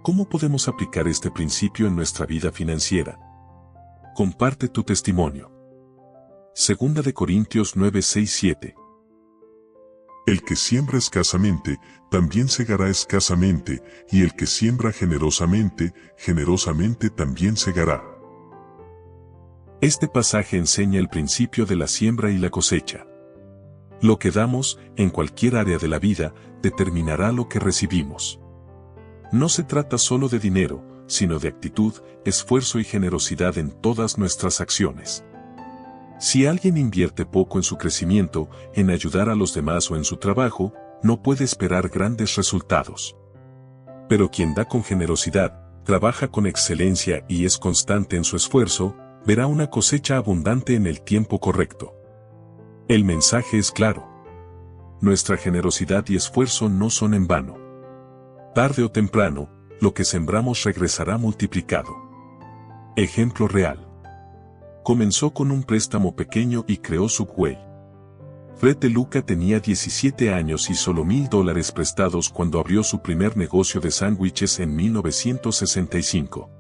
¿Cómo podemos aplicar este principio en nuestra vida financiera? Comparte tu testimonio. 2 de Corintios 9, 6, 7. El que siembra escasamente, también segará escasamente, y el que siembra generosamente, generosamente también segará. Este pasaje enseña el principio de la siembra y la cosecha. Lo que damos, en cualquier área de la vida, determinará lo que recibimos. No se trata solo de dinero, sino de actitud, esfuerzo y generosidad en todas nuestras acciones. Si alguien invierte poco en su crecimiento, en ayudar a los demás o en su trabajo, no puede esperar grandes resultados. Pero quien da con generosidad, trabaja con excelencia y es constante en su esfuerzo, verá una cosecha abundante en el tiempo correcto. El mensaje es claro. Nuestra generosidad y esfuerzo no son en vano. Tarde o temprano, lo que sembramos regresará multiplicado. Ejemplo real. Comenzó con un préstamo pequeño y creó Subway. Fred DeLuca tenía 17 años y solo $1,000 prestados cuando abrió su primer negocio de sándwiches en 1965.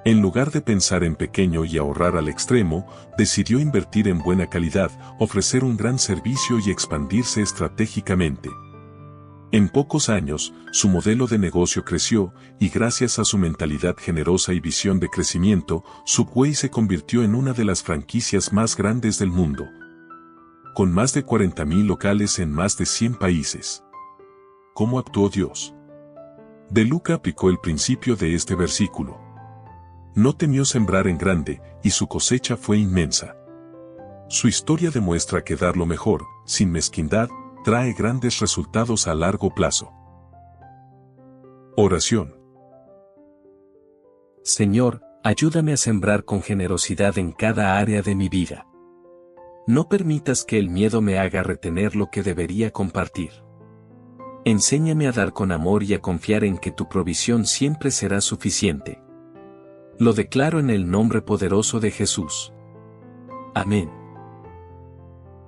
En lugar de pensar en pequeño y ahorrar al extremo, decidió invertir en buena calidad, ofrecer un gran servicio y expandirse estratégicamente. En pocos años, su modelo de negocio creció, y gracias a su mentalidad generosa y visión de crecimiento, Subway se convirtió en una de las franquicias más grandes del mundo, con más de 40,000 locales en más de 100 países. ¿Cómo actuó Dios? DeLuca aplicó el principio de este versículo. No temió sembrar en grande, y su cosecha fue inmensa. Su historia demuestra que dar lo mejor, sin mezquindad, trae grandes resultados a largo plazo. Oración. Señor, ayúdame a sembrar con generosidad en cada área de mi vida. No permitas que el miedo me haga retener lo que debería compartir. Enséñame a dar con amor y a confiar en que tu provisión siempre será suficiente. Lo declaro en el nombre poderoso de Jesús. Amén.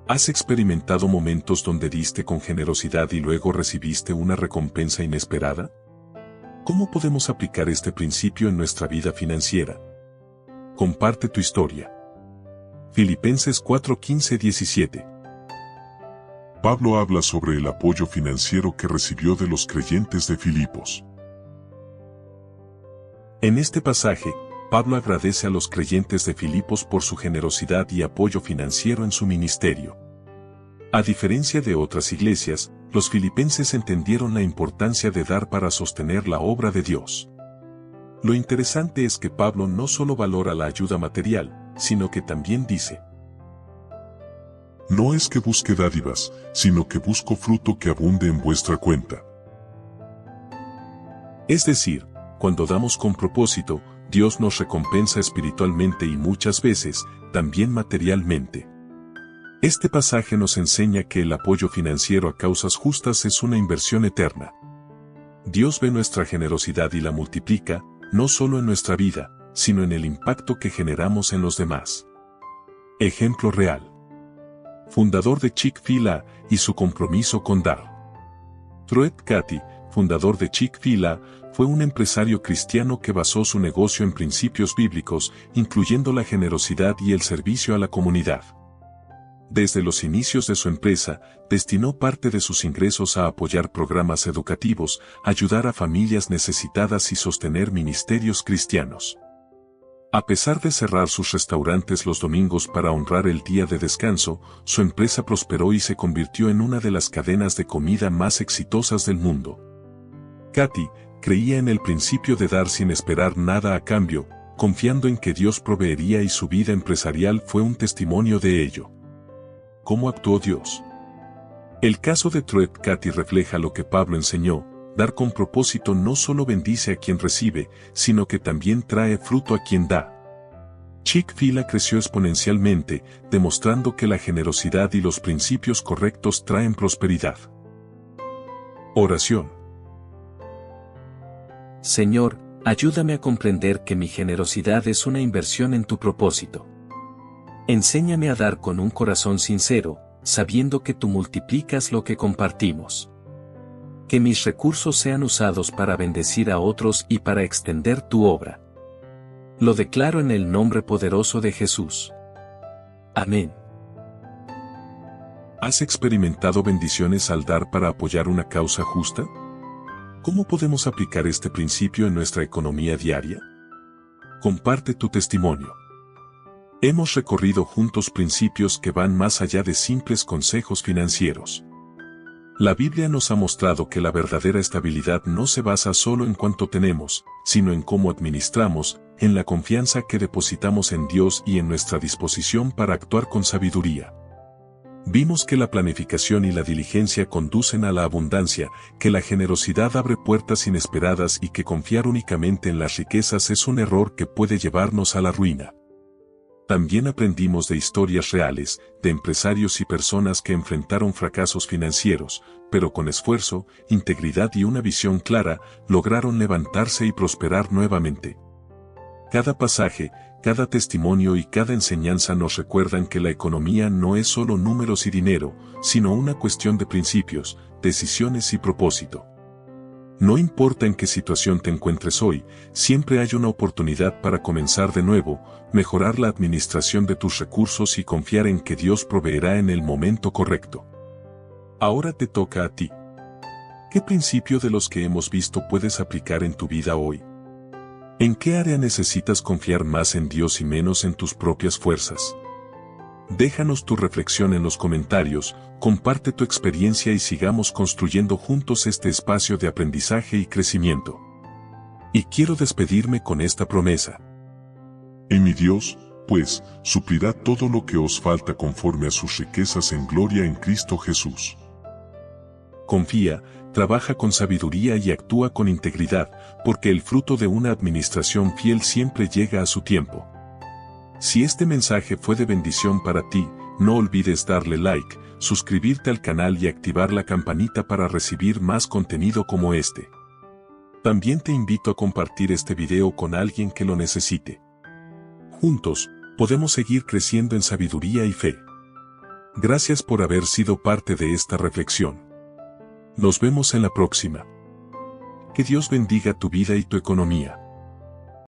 ¿Has experimentado momentos donde diste con generosidad y luego recibiste una recompensa inesperada? ¿Cómo podemos aplicar este principio en nuestra vida financiera? Comparte tu historia. Filipenses 4:15-17. Pablo habla sobre el apoyo financiero que recibió de los creyentes de Filipos. En este pasaje, Pablo agradece a los creyentes de Filipos por su generosidad y apoyo financiero en su ministerio. A diferencia de otras iglesias, los filipenses entendieron la importancia de dar para sostener la obra de Dios. Lo interesante es que Pablo no solo valora la ayuda material, sino que también dice: No es que busque dádivas, sino que busco fruto que abunde en vuestra cuenta. Es decir, cuando damos con propósito, Dios nos recompensa espiritualmente y muchas veces, también materialmente. Este pasaje nos enseña que el apoyo financiero a causas justas es una inversión eterna. Dios ve nuestra generosidad y la multiplica, no solo en nuestra vida, sino en el impacto que generamos en los demás. Ejemplo real. Fundador de Chick-fil-A y su compromiso con dar. Truett Cathy, fundador de Chick-fil-A, fue un empresario cristiano que basó su negocio en principios bíblicos, incluyendo la generosidad y el servicio a la comunidad. Desde los inicios de su empresa, destinó parte de sus ingresos a apoyar programas educativos, ayudar a familias necesitadas y sostener ministerios cristianos. A pesar de cerrar sus restaurantes los domingos para honrar el día de descanso, su empresa prosperó y se convirtió en una de las cadenas de comida más exitosas del mundo. Cathy creía en el principio de dar sin esperar nada a cambio, confiando en que Dios proveería, y su vida empresarial fue un testimonio de ello. ¿Cómo actuó Dios? El caso de Truett Cathy refleja lo que Pablo enseñó: dar con propósito no solo bendice a quien recibe, sino que también trae fruto a quien da. Chick-fil-A creció exponencialmente, demostrando que la generosidad y los principios correctos traen prosperidad. Oración. Señor, ayúdame a comprender que mi generosidad es una inversión en tu propósito. Enséñame a dar con un corazón sincero, sabiendo que tú multiplicas lo que compartimos. Que mis recursos sean usados para bendecir a otros y para extender tu obra. Lo declaro en el nombre poderoso de Jesús. Amén. ¿Has experimentado bendiciones al dar para apoyar una causa justa? ¿Cómo podemos aplicar este principio en nuestra economía diaria? Comparte tu testimonio. Hemos recorrido juntos principios que van más allá de simples consejos financieros. La Biblia nos ha mostrado que la verdadera estabilidad no se basa solo en cuánto tenemos, sino en cómo administramos, en la confianza que depositamos en Dios y en nuestra disposición para actuar con sabiduría. Vimos que la planificación y la diligencia conducen a la abundancia, que la generosidad abre puertas inesperadas y que confiar únicamente en las riquezas es un error que puede llevarnos a la ruina. También aprendimos de historias reales, de empresarios y personas que enfrentaron fracasos financieros, pero con esfuerzo, integridad y una visión clara, lograron levantarse y prosperar nuevamente. Cada pasaje, cada testimonio y cada enseñanza nos recuerdan que la economía no es solo números y dinero, sino una cuestión de principios, decisiones y propósito. No importa en qué situación te encuentres hoy, siempre hay una oportunidad para comenzar de nuevo, mejorar la administración de tus recursos y confiar en que Dios proveerá en el momento correcto. Ahora te toca a ti. ¿Qué principio de los que hemos visto puedes aplicar en tu vida hoy? ¿En qué área necesitas confiar más en Dios y menos en tus propias fuerzas? Déjanos tu reflexión en los comentarios, comparte tu experiencia y sigamos construyendo juntos este espacio de aprendizaje y crecimiento. Y quiero despedirme con esta promesa. En mi Dios, pues, suplirá todo lo que os falta conforme a sus riquezas en gloria en Cristo Jesús. Confía, trabaja con sabiduría y actúa con integridad, porque el fruto de una administración fiel siempre llega a su tiempo. Si este mensaje fue de bendición para ti, no olvides darle like, suscribirte al canal y activar la campanita para recibir más contenido como este. También te invito a compartir este video con alguien que lo necesite. Juntos, podemos seguir creciendo en sabiduría y fe. Gracias por haber sido parte de esta reflexión. Nos vemos en la próxima. Que Dios bendiga tu vida y tu economía.